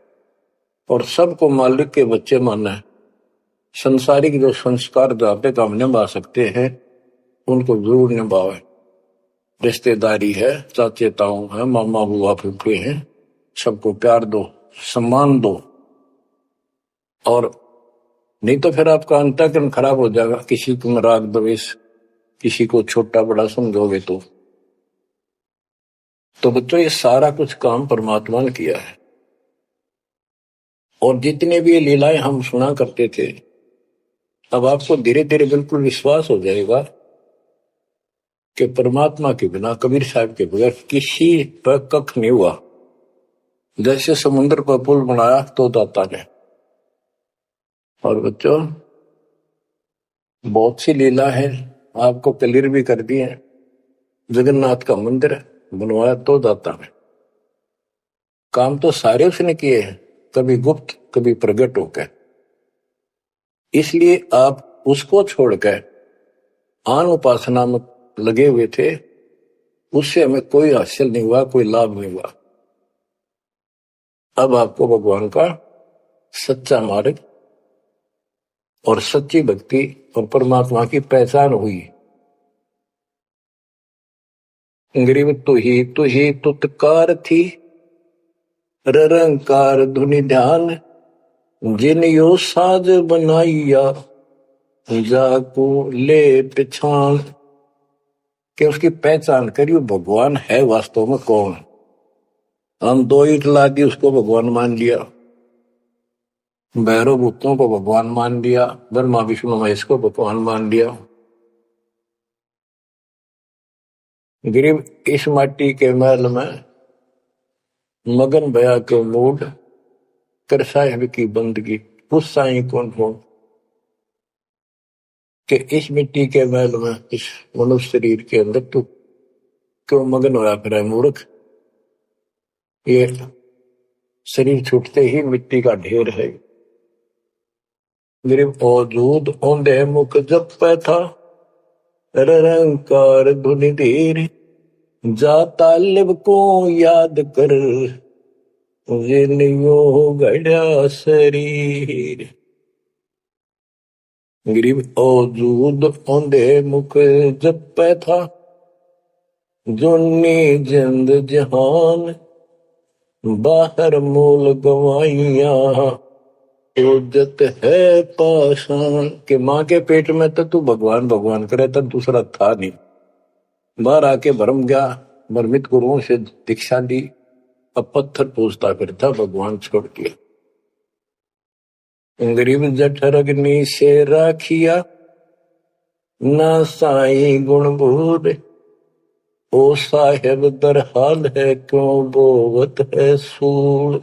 और सबको मालिक के बच्चे माना है। संसारिक जो संस्कार जाते काम निभा सकते हैं उनको जरूर निभावे। रिश्तेदारी है, चाचे ताऊ है, मामा बुआ फूफे हैं, सबको प्यार दो, सम्मान दो। और नहीं तो फिर आपका अंतःकरण खराब हो जाएगा, किसी को राग द्वेष, किसी को छोटा बड़ा समझोगे तो बच्चों ये सारा कुछ काम परमात्मा ने किया है। और जितने भी ये लीलाएं हम सुना करते थे, अब आपको धीरे धीरे बिल्कुल विश्वास हो जाएगा कि परमात्मा के बिना, कबीर साहब के बगैर किसी पर कख नहीं हुआ। जैसे समुद्र पर पुल बनाया तो दाता ने। और बच्चों बहुत सी लीला है, आपको क्लियर भी कर दी है। जगन्नाथ का मंदिर बनवाया तो दाता ने। काम तो सारे उसने किए हैं, कभी गुप्त कभी प्रकट होकर। इसलिए आप उसको छोड़कर आन उपासना में लगे हुए थे, उससे हमें कोई हासिल नहीं हुआ, कोई लाभ नहीं हुआ। अब आपको भगवान का सच्चा मार्ग और सच्ची भक्ति और परमात्मा की पहचान हुई। गरीब तू ही तुतकार थी, रंकार धुनि ध्यान, जिन यो साज बनाइया, जाको ले पहचान। कि उसकी पहचान करियो, भगवान है वास्तव में कौन। हम दो ईट ला दी उसको भगवान मान लिया, भैरव भूतों को भगवान मान लिया, ब्रह्मा विष्णु महेश को भगवान मान लिया। गरीब इस माटी के महल में मगन भया के मूड, कर साहिब की बंदगी उस साई कौन कौन। कि इस मिट्टी के महल में, इस मनुष्य शरीर के अंदर तू क्यों मगन होया फिर मूर्ख। ये शरीर छूटते ही मिट्टी का ढेर है। गरीब औजूद औंधे मुख जप पे था, रंकार धुनि धीर, जाता लिब को याद कर, जिनियो गढ़ा शरीर। गरीब औजूद औंधे मुख जप पे था, जोनी जिंद जहान, बाहर मूल गवाइया, उज्जत है पाषाण। के माँ के पेट में तो तू भगवान भगवान करे, तब दूसरा था नहीं। बाहर आके भरम गया, भ्रमित गुरुओं से दीक्षा ली, अब पत्थर पूछता करता भगवान छोड़ दिया। गरीब जठर अग्नि से राखिया, ना साई गुण भूर, ओ साहेब दरहाल है क्यों बोवत है सूल।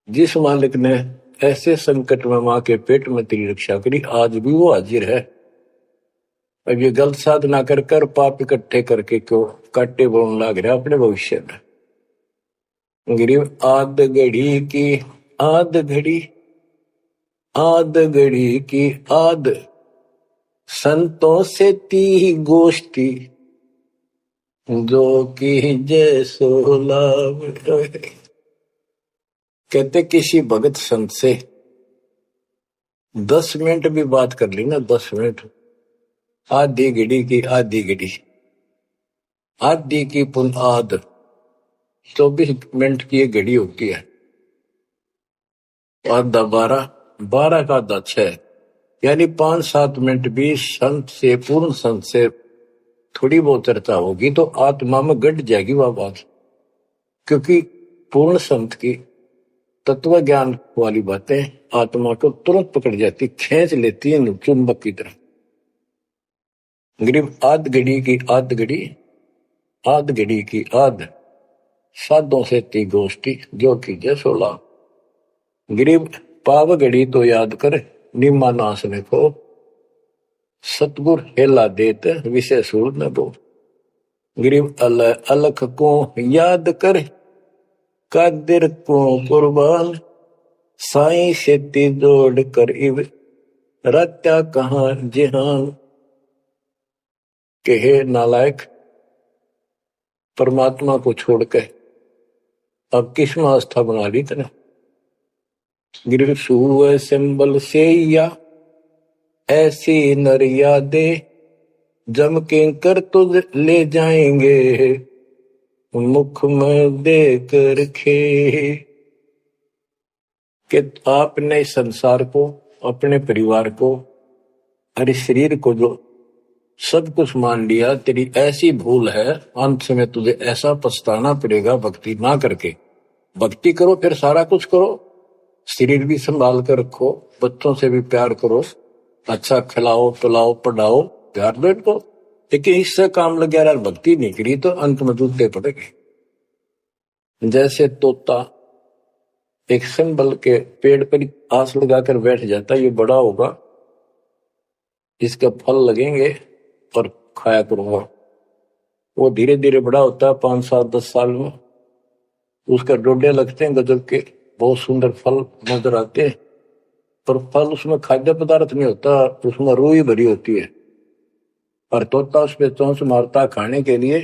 जिस मालिक ने ऐसे संकट में मां के पेट में तेरी रक्षा करी, आज भी वो हाजिर है। अब ये गलत साधना कर कर पाप इकट्ठे करके क्यों काटे बोलने लग रहा अपने भविष्य में। गिरिव आद घड़ी की आद घड़ी, आद घड़ी की आद, संतों से ती गोष्ठी, जो की जय सोलाव। कहते किसी भगत संत से 10 मिनट भी बात कर ली ना, 10 मिनट, आधी घड़ी की आधी घड़ी, आधी की पुन आध, 24 मिनट की एक घड़ी होती है। आधा 12, 12 का आधा 6, यानी 5-7 मिनट भी संत से, पूर्ण संत से थोड़ी बहुत चर्चा होगी तो आत्मा में गट जाएगी वह बात। क्योंकि पूर्ण संत की तत्व ज्ञान वाली बातें आत्मा को तुरंत पकड़ जाती, खींच लेती है चुंबक की तरह। गरीब आध घड़ी की आध घड़ी, आध घड़ी की आध, साधों से ती गोष्ठी, जो कीजिए 16। गरीब पाव घड़ी तो याद कर, निम्मा नासने को, सतगुर हेला देत विषय सूर न दो। गरीब अलख को याद कर, कादिर को कुर्बान, साई सेती जोड़ कर इव, रत्या कहाँ जिहान। कहे नालायक, परमात्मा को छोड़ के अब किस में आस्था बना ली तने। गिर सुअ सिंबल से या ऐसी नरिया दे, जम के कर तुझ ले जाएंगे, मुख में देकर खे। कि आपने संसार को, अपने परिवार को, अरे शरीर को जो सब कुछ मान लिया, तेरी ऐसी भूल है, अंत में तुझे ऐसा पछताना पड़ेगा भक्ति ना करके। भक्ति करो फिर सारा कुछ करो, शरीर भी संभाल कर रखो, बच्चों से भी प्यार करो, अच्छा खिलाओ पिलाओ पढ़ाओ, प्यार बैठो, लेकिन इससे काम लग गया भक्ति नहीं करी तो अंत में जूते पड़ेंगे। जैसे तोता एक सिंबल के पेड़ पर आस लगाकर बैठ जाता, ये बड़ा होगा, इसके फल लगेंगे और खाया करूंगा। वो धीरे धीरे बड़ा होता है, 5-7-10 साल में उसका डोडे लगते हैं गजब के, बहुत सुंदर फल नजर आते हैं, पर फल उसमें खाद्य पदार्थ नहीं होता, उसमें रूई भरी होती है। और तोता उस पर चोंच मारता खाने के लिए,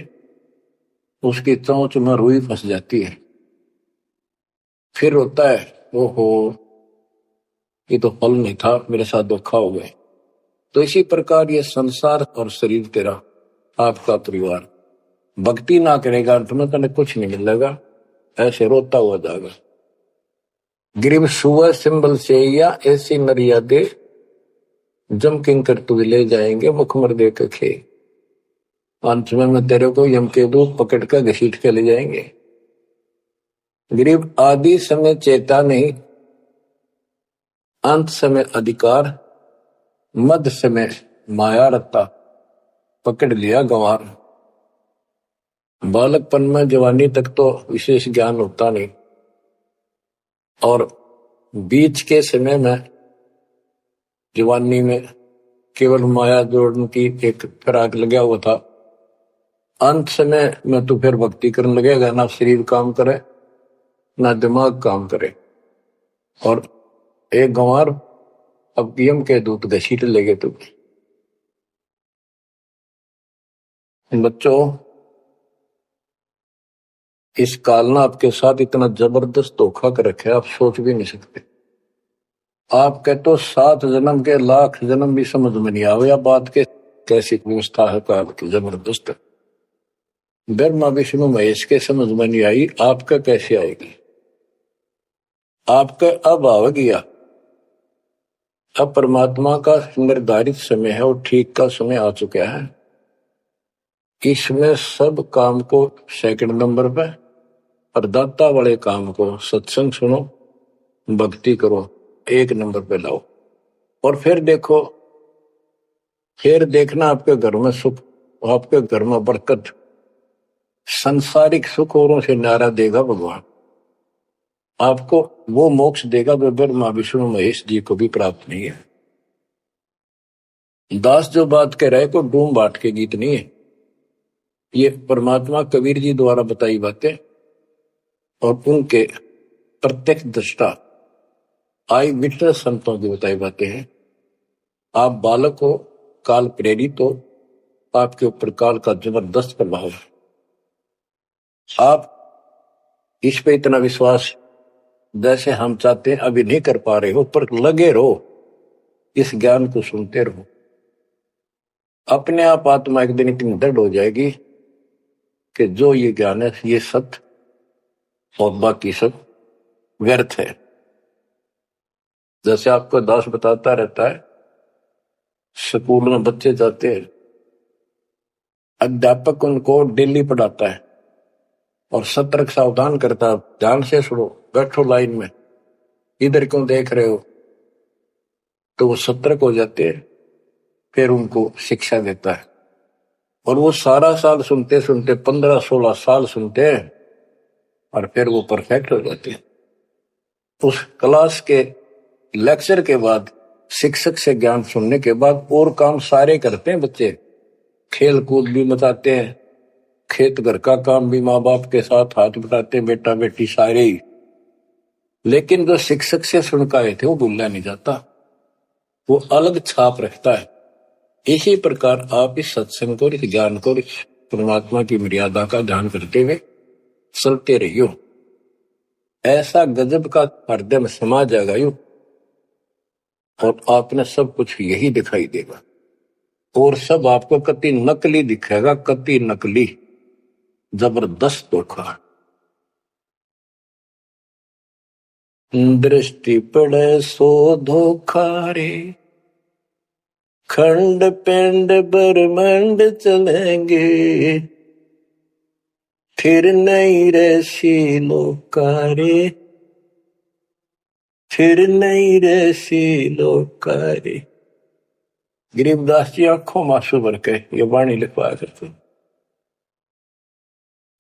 उसकी चोंच में रूई फंस जाती है, फिर होता है ओहो ये तो फल नहीं था, मेरे साथ धोखा हो गए। तो इसी प्रकार ये संसार और शरीर तेरा, आपका परिवार, भक्ति ना करेगा अंत में तने कुछ नहीं मिलेगा, ऐसे रोता हुआ जाएगा। गिरिव सुअ सिंबल से या ऐसी नरिया दे, जम किंकर तुझे ले जाएंगे, मुखमर दे के खे। अंत में तेरे को यम के दूत पकड़ कर घसीट के ले जाएंगे। गिरिव आदि समय चेता नहीं, अंत समय अधिकार, मध्य समय माया रत्ता, पकड़ लिया गंवार। बालकपन में जवानी तक तो विशेष ज्ञान होता नहीं, और बीच के समय में जवानी में केवल माया जोड़ने की एक फिराक लगा हुआ था। अंत समय में तो फिर भक्ति करने लगेगा, ना शरीर काम करे ना दिमाग काम करे, और एक गंवार अब यम के दूत घसीट लेगे। तो बच्चों, इस काल ने आपके साथ इतना जबरदस्त धोखा कर रखे आप सोच भी नहीं सकते। आपके तो 7 जन्म के लाख जन्म भी समझ में नहीं आवे, या बात के कैसी व्यवस्था है काल की जबरदस्त। ब्रह्मा विष्णु महेश के समझ में नहीं आई, आपका कैसे आएगी। आपका अब आ गया, अब परमात्मा का निर्धारित समय है और ठीक का समय आ चुका है। इसमें सब काम को सेकंड नंबर पे, और दाता वाले काम को, सत्संग सुनो, भक्ति करो, 1 नंबर पे लाओ। और फिर देखो, फिर देखना आपके घर में सुख, आपके घर में बरकत, संसारिक सुख औरों से न्यारा देगा भगवान। आपको वो मोक्ष देगा जो ब्रह्मा विष्णु महेश जी को भी प्राप्त नहीं है। दास जो बात कह रहे को डूम बाट के गीत नहीं है, ये परमात्मा कबीर जी द्वारा बताई बातें, और उनके प्रत्यक्ष दृष्टा आई विटनेस संतों की बताई बातें हैं। आप बालक हो, काल प्रेरित हो, आपके ऊपर काल का जबरदस्त प्रभाव है। आप इस पे इतना विश्वास जैसे हम चाहते हैं अभी नहीं कर पा रहे हो, पर लगे रहो, इस ज्ञान को सुनते रहो। अपने आप आत्मा एक दिन इतनी दृढ़ हो जाएगी कि जो ये ज्ञान है ये सत्य और बाकी सब व्यर्थ है। जैसे आपको दास बताता रहता है, स्कूल में बच्चे जाते हैं, अध्यापक उनको डेली पढ़ाता है और सतर्क सावधान करता है, ध्यान से सुनो, बैठो लाइन में, इधर क्यों देख रहे हो, तो वो सतर्क हो जाते हैं। फिर उनको शिक्षा देता है और वो सारा साल सुनते सुनते 15-16 साल सुनते हैं और फिर वो परफेक्ट हो जाते हैं। उस क्लास के लेक्चर के बाद, शिक्षक से ज्ञान सुनने के बाद और काम सारे करते हैं बच्चे, खेल कूद भी मचाते हैं, खेत घर का काम भी माँ बाप के साथ हाथ बटाते हैं, बेटा बेटी सारे ही। लेकिन जो शिक्षक से सुन के आए थे वो भूलना नहीं जाता, वो अलग छाप रखता है। इसी प्रकार आप इस सत्संग को, इस ज्ञान को, इस परमात्मा की मर्यादा का ध्यान करते हुए चलते रहियो। ऐसा गजब का हृदय में समा जाएगा यूं, और आपने सब कुछ यही दिखाई देगा और सब आपको कति नकली दिखेगा, कति नकली, जबरदस्त धोखा। दृष्टि पड़े सो धोखा रे, खंड पिंड ब्रह्मांड चलेंगे, फिर नहीं रहसी लोकारे, फिर नहीं रहसी लोकारे। गरीबदास जी आंखों मासू भर के ये वाणी लिखवाया करते,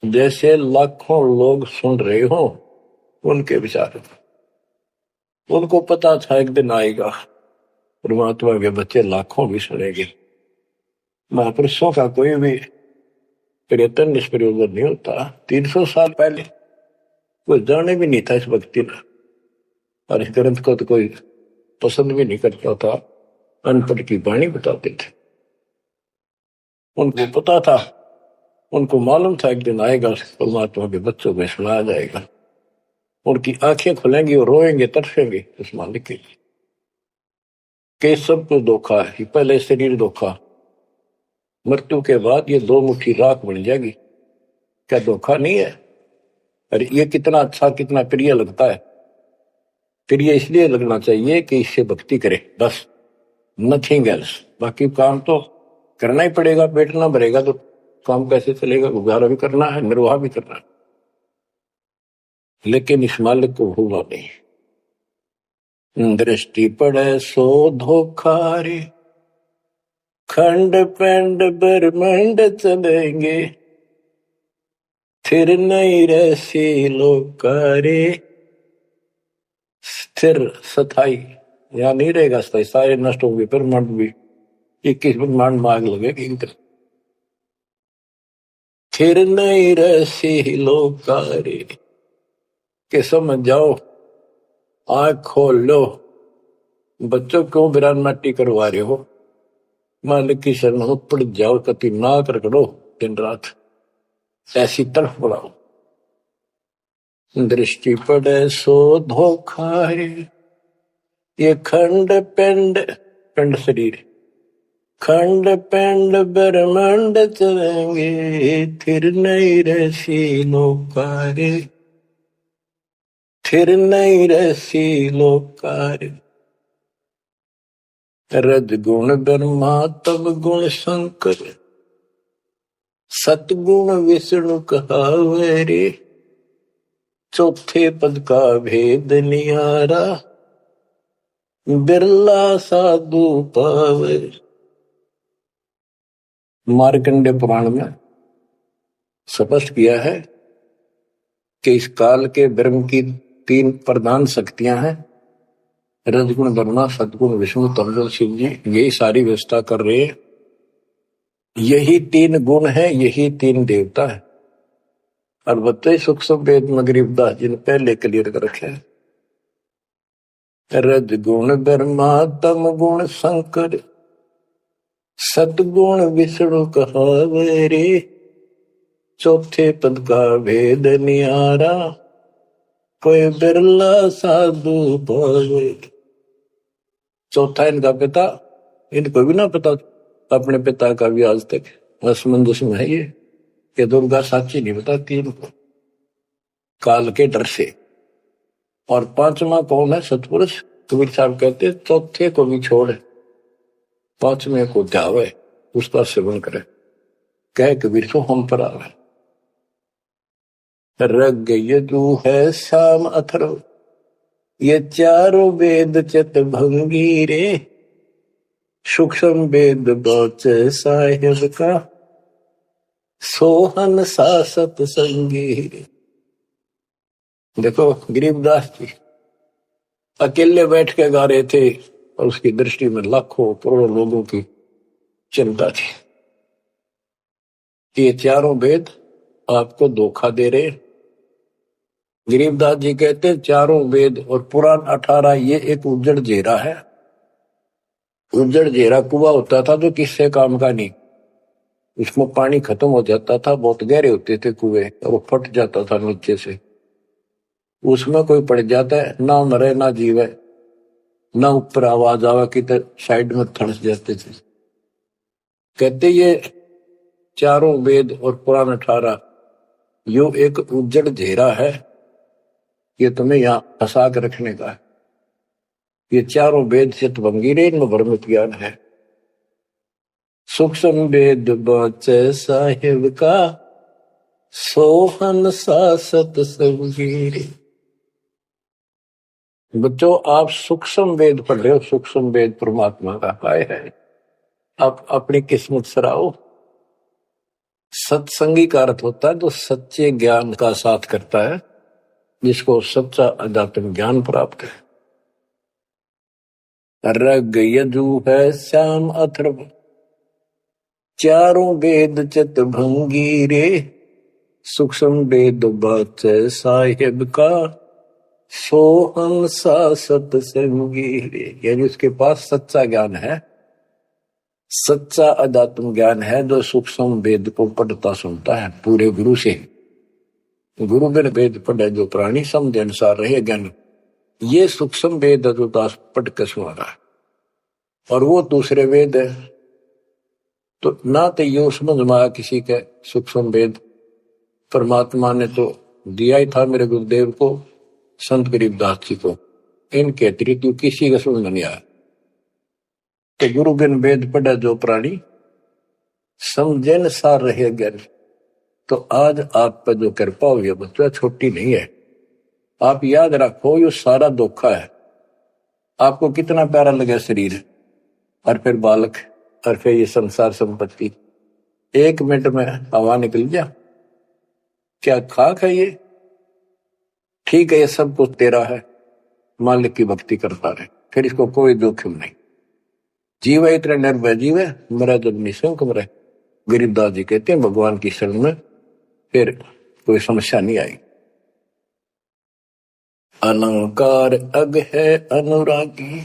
जैसे लाखों लोग सुन रहे हो उनके विचार। उनको पता था एक दिन आएगा परमात्मा के बच्चे लाखों भी सुनेंगे। महापुरुषों का कोई भी प्रयत्न निष्प्रयोजन नहीं होता। 300 साल पहले कोई जाने भी नहीं था इस भक्ति में, और इस ग्रंथ को तो कोई पसंद भी नहीं करता था, अनपढ़ की वाणी बताते थे। उनको पता था, उनको मालूम था एक दिन आएगा परमात्मा के बच्चों को सुनाया जाएगा, उनकी आंखें खुलेंगी और रोएंगे, तरसेंगे उस मालिक के लिए कि सब कुछ धोखा है। पहले शरीर धोखा, मृत्यु के बाद ये 2 मुट्ठी राख बन जाएगी, क्या धोखा नहीं है? अरे ये कितना अच्छा, कितना प्रिय लगता है। प्रिय इसलिए लगना चाहिए कि इससे भक्ति करे, बस, नथिंग एल्स। बाकी काम तो करना ही पड़ेगा, पेट ना भरेगा तो काम कैसे चलेगा? गुजारा भी करना है, निर्वाह भी करना है, लेकिन इस मालिक को भूलना नहीं। दृष्टि पड़े सो धोखा रे, खंड पिंड ब्रह्मांड चलेंगे, फिर नहीं रहसी लोकारे। स्थिर स्थाई यहाँ नहीं रहेगा, स्थाई सारे नष्ट होंगे, ब्रह्मांड भी 21 ब्रह्मांड में आग लगेगी। फिर नहीं रहसी लोकारे, के समझ जाओ, आँख खोल लो। बच्चों क्यों बिरान माटी करवा रहे हो? मालिक की शरण हो, पड़ जाओ, कति नाक रगड़ो दिन रात, ऐसी तरफ बढ़ाओ। दृष्टि पड़े सो धोखा रे, ये खंड पिंड, पिंड शरीर, खंड पिंड ब्रह्मांड चलेंगे, फिर नहीं रहसी लोकारे, फिर नहीं रहसी लोकारे। रजगुण ब्रह्मा तब गुण शंकर, सतगुण विष्णु कहावे रे, चौथे पद का भेद निहारा, बिरला साधु पावे। मार्कंडेय पुराण में स्पष्ट किया है कि इस काल के ब्रह्म की 3 प्रधान शक्तियां हैं, रजगुण ब्रह्मा, सदगुण विष्णु, तमगुण शिव जी। यही सारी व्यवस्था कर रहे हैं। यही 3 गुण है, यही 3 देवता है। और बताइए सूक्ष्म वेद में गरीबदास जी ने पहले क्लियर कर रखे है। रज गुण ब्रह्मा तम गुण शंकर सतगुण विष्णु कहावे रे चौथे पद का भेद नियारा कोई बिरला साधु पावे। चौथा इनका पिता, इनको भी ना पता अपने पिता का भी आज तक असमंजस में है ये कि दुर्गा साची नहीं बताती इनको काल के डर से। और पांचवा कौन है? सतपुरुष। कबीर साहब कहते चौथे को भी छोड़ पांचवे को ध्यावे उसका सेवन करे। कह कबीर सो हम पर आवे। रग यजु है शाम अथर्व ये चारों वेद चित भंगी रे सूक्ष्म वेद बौचे साहिब का सोहन सा सतसंगी रे। देखो गरीबदास जी अकेले बैठ के गा रहे थे और उसकी दृष्टि में लाखों करोड़ों लोगों की चिंता थी कि ये चारों वेद आपको धोखा दे रहे। गरीबदास जी कहते हैं चारों वेद और पुराण 18 ये एक उज्जड़ जेरा है। उज्जड़ जेरा कुआं होता था जो किससे काम का नहीं, इसमें पानी खत्म हो जाता था, बहुत गहरे होते थे कुएं और वो फट जाता था नीचे से। उसमें कोई पड़ जाता है ना मरे ना जीवे ना ऊपर आवाज आवा कि साइड में थड़स जाते थे। कहते ये चारों वेद और पुराण 18 यो एक उज्जड़ घेरा है, ये तुम्हें यहां फंसा कर रखने का है। ये चारों वेद चित भंगीरे इनमें भ्रमित ज्ञान है। सूक्ष्म वेद बचे साहिब का सोहन सा सतसंगीरे। बच्चों आप सूक्ष्म वेद पढ़ रहे हो, सूक्ष्म वेद परमात्मा का काय है। आप अपनी किस्मत सराओ। सत्संगी का अर्थ होता है जो सच्चे ज्ञान का साथ करता है, जिसको सच्चा अध्यात्म ज्ञान प्राप्त है। रग यजु है श्याम अथर्व चारों वेद चित भंगी रे सूक्ष्म वेद बचे साहिब का सोहन सा सतसंगी रे। यानी उसके पास सच्चा ज्ञान है, सच्चा अध्यात्म ज्ञान है जो सूक्ष्म वेद को पढ़ता सुनता है पूरे गुरु से। गुरु बिन वेद पढ़े जो प्राणी समझ अनुसार रहे ज्ञान। ये सूक्ष्म वेद जो दास पढ़ के सुना रहा है और वो दूसरे वेद है तो ना तो ये समझ में आया किसी के सूक्ष्म वेद। परमात्मा ने तो दिया ही था मेरे गुरुदेव को, संत गरीबदास जी को, इनके अतिरिक्त किसी का समझ नहीं आया। तो गुरु बिन वेद पढ़ा जो प्राणी समझे न सार रहे ज्ञान। तो आज आप पर जो कृपा हुई है बच्चा छोटी नहीं है। आप याद रखो ये सारा धोखा है। आपको कितना प्यारा लगा शरीर और फिर बालक और फिर ये संसार संपत्ति, 1 मिनट में हवा निकल गया। क्या खाक है ये? ठीक है ये सब कुछ तेरा है, मालिक की भक्ति करता रहे, फिर इसको कोई जोखिम नहीं। जीव है इतने निर्भय जीव है, मरा जब निशंक मरे। गरीबदास जी कहते हैं भगवान की शरण में फिर कोई समस्या नहीं आई। अलंकार अग है अनुरागी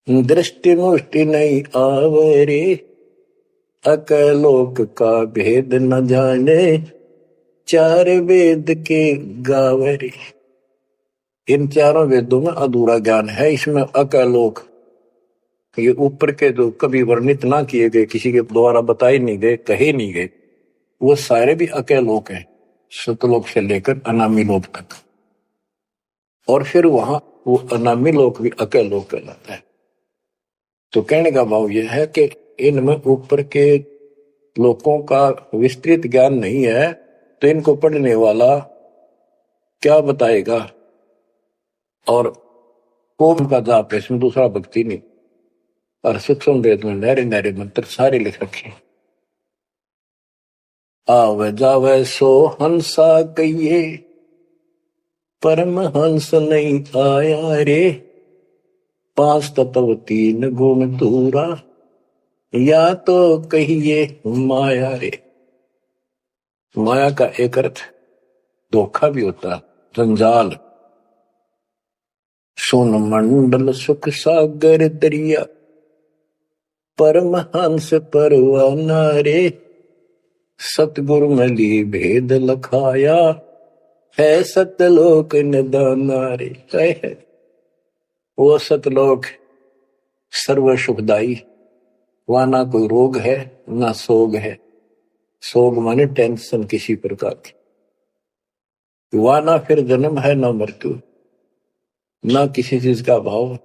दृष्टि मुष्टि नहीं आवरे अकलोक का भेद न जाने 4 वेद के गावरे। इन चारों वेदों में अधूरा ज्ञान है। इसमें अकलोक ये ऊपर के जो कभी वर्णित ना किए गए, किसी के द्वारा बताए नहीं गए, कहे नहीं गए, वो सारे भी अकलोक हैं, सतलोक से लेकर अनामी लोक तक। और फिर वहां वो अनामी लोक भी अकलोक कहलाता है। तो कहने का भाव यह है कि इनमें ऊपर के लोगों का विस्तृत ज्ञान नहीं है, तो इनको पढ़ने वाला क्या बताएगा। और ओम का जाप है, इसमें दूसरा भक्ति नहीं। और सूक्ष्म वेद में नहरे नहरे मंत्र सारे लिख रखे। आवे जावे सो हंसा कहिए परम हंस नहीं आया रे 5 तत्व 3 गुण दूरा या तो कहिए माया रे। माया का एक अर्थ धोखा भी होता है, जंजाल। सोन मंडल सुख सागर दरिया, परमहंस परवाना रे, सतगुरु मली भेद लखाया, है सतलोक निदाना रे। है वो सतलोक सर्व सुखदाई, वहां ना कोई रोग है ना सोग है। सोग माने टेंशन किसी प्रकार की, वहां ना फिर जन्म है ना मृत्यु, ना किसी चीज का भाव।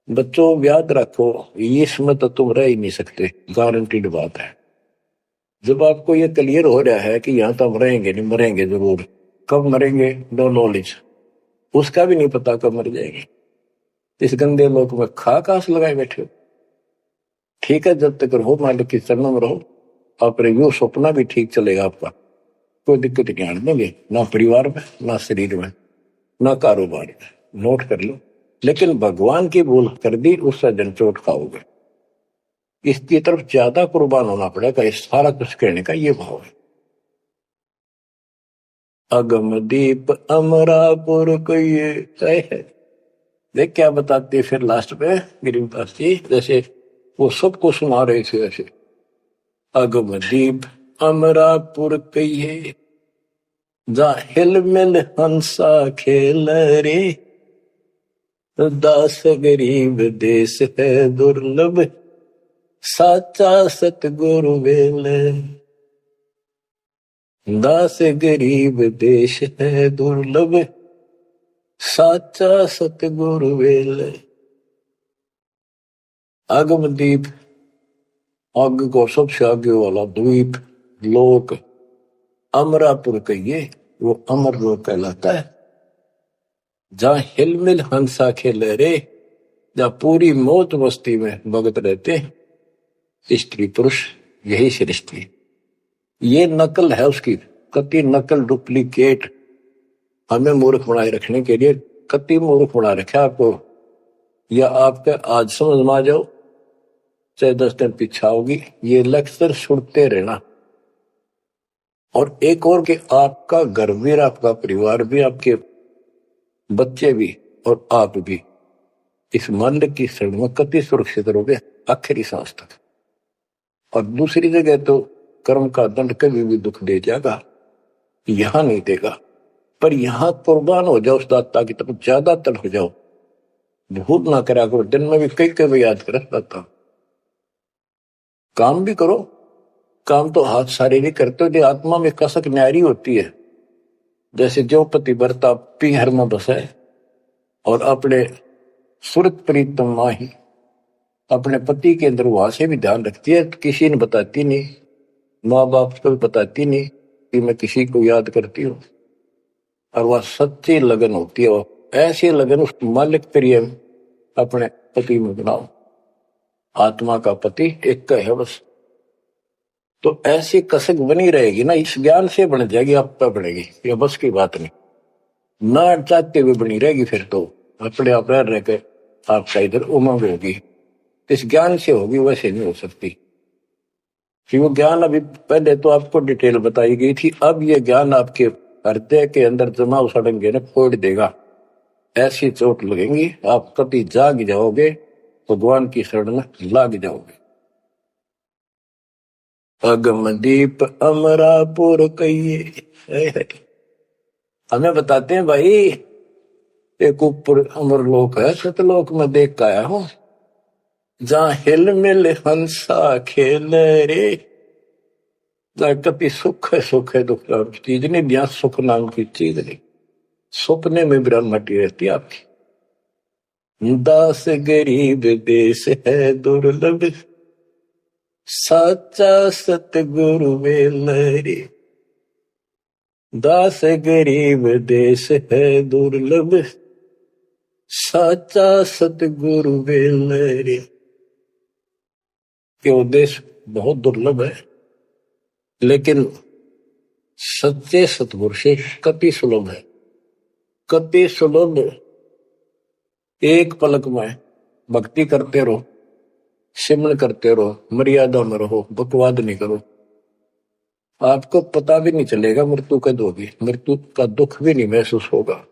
बच्चों याद रखो, इसमें तो तुम रह ही नहीं सकते, गारंटीड बात है। जब आपको ये क्लियर हो रहा है कि यहां तो हम रहेंगे नहीं, मरेंगे जरूर, कब मरेंगे नो नॉलेज, उसका भी नहीं पता कब मर जाएंगे। इस गंदे लोक में खास लगाए बैठे हो। ठीक है, जब तक रहो मालिक की चरणों में रहो, अपने यू सपना भी ठीक चलेगा आपका, कोई दिक्कत नहीं आने देंगे, ना परिवार में ना शरीर में ना कारोबार में। नोट कर लो। लेकिन भगवान की भूल कर दी, उससे जन चोट खाओगे। इसकी तरफ ज्यादा कुर्बान होना पड़ेगा। इस सारा कुछ कहने का ये भाव है। अगम दीप अमरापुर को ये तय है। देख क्या बताते फिर लास्ट में गिरिपास जी, जैसे वो सबको सुना रहे थे ऐसे। अगम दीप अमरापुर कहिए, जा हिल मिल हंसा खेल रे, दास गरीब देश है दुर्लभ, साचा सतगुरु वेल। दास गरीब देश है दुर्लभ, साचा सतगुरु वेल। आगम दीप, आग को सबसे आगे वाला द्वीप लोक, अमरापुर कहिए, वो अमर लोक कहलाता है। जहां हिलमिल हंसा खेले रे, जहां पूरी मौत मस्ती में भगत रहते, स्त्री पुरुष यही सृष्टि। ये नकल है उसकी, कति नकल डुप्लीकेट हमें मूर्ख बनाए रखने के लिए कति मूर्ख बना रखा आपको। या आपके आज समझ में आ जाओ, चाहे 10 दिन पीछा होगी, ये लेक्चर सुनते रहना। और एक और कि आपका घर भी, आपका परिवार भी, आपके बच्चे भी और आप भी इस मंड की शरण में कति सुरक्षित रहोगे आखिरी सांस तक। और दूसरी जगह तो कर्म का दंड कभी भी दुख दे जाएगा, यहां नहीं देगा। पर यहां कुर्बान हो जाओ उस दाता की तरफ, ज्यादा तर हो जाओ, भूत ना करा करो। दिन में भी कई कई याद कर दाता। काम भी करो, काम तो हाथ शारीरिक करते हो, आत्मा में कसक न्यारी होती है। जैसे जो पति बरता पीहर में बसे और अपने सुरत प्रीतम माही अपने पति के अंदर वहां से भी ध्यान रखती है, किसी ने बताती नहीं, माँ बाप को भी बताती नहीं कि मैं किसी को याद करती हूँ। और वह सच्ची लगन होती है, और ऐसी लगन उस मालिक प्रिय अपने पति में बनाओ। आत्मा का पति एक का है बस। तो ऐसी कसक बनी रहेगी ना, इस ज्ञान से बन जाएगी, आप पे बढ़ेगी, यह बस की बात नहीं। ना चाहते हुए बनी रहेगी, फिर तो अपने आप रह के आपका इधर उमंग होगी। इस ज्ञान से होगी, वैसे नहीं हो सकती। कि वो ज्ञान अभी पहले तो आपको डिटेल बताई गई थी, अब ये ज्ञान आपके हृदय के अंदर जमा उड़ेंगे ना, फोड़ देगा। ऐसी चोट लगेंगी, आप कभी जाग जाओगे, भगवान की शरण में लाग जाओगे। अगमदीप अमरापुर कहिए, हमें बताते हैं भाई, एक ऊपर अमर लोक है, सतलोक में देख के आया हूं, जहां हिल मिल हंसा खेल रे, जहां कभी सुख है दुख नाम की चीज नहीं, जहां सुख नाम की चीज नहीं। सपने में ब्रह्मटी रहती है आपकी। दास गरीब देश है दुर्लभ, साचा सतगुरु वेल रे। दास गरीब देश है दुर्लभ, साचा सतगुरु वेल रे। ये देश बहुत दुर्लभ है, लेकिन सच्चे सतगुरु से कति सुलभ है, कति सुलभ। एक पलक में भक्ति करते रहो, सिमरन करते रहो, मर्यादा में रहो, बकवाद नहीं करो। आपको पता भी नहीं चलेगा मृत्यु के दो भी, मृत्यु का दुख भी नहीं महसूस होगा।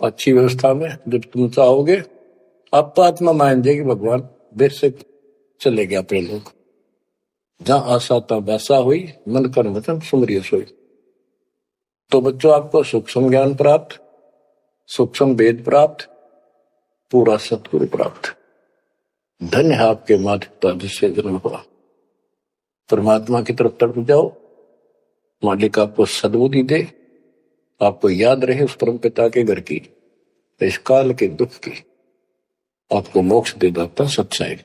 अच्छी व्यवस्था में जब तुम चाहोगे आप तो आत्मा मान जाएगी, भगवान बेशक चले गया अपने लोग। जहां आशा तब वैसा हुई, मन कर वचन सुमरिय सोई। तो बच्चों आपको सूक्ष्म ज्ञान प्राप्त, सूक्ष्म वेद प्राप्त, पूरा सतगुरु प्राप्त। धन्य है आपके माता पिता जिससे जन्म हुआ। परमात्मा की तरफ तड़प जाओ, मालिक आपको सद्बुद्धि दे, आपको याद रहे उस परम पिता के घर की, इस काल के दुख की, आपको मोक्ष दे दाता सच्चाई।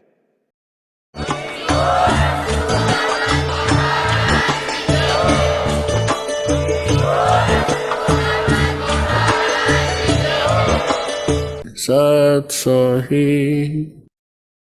सत सोही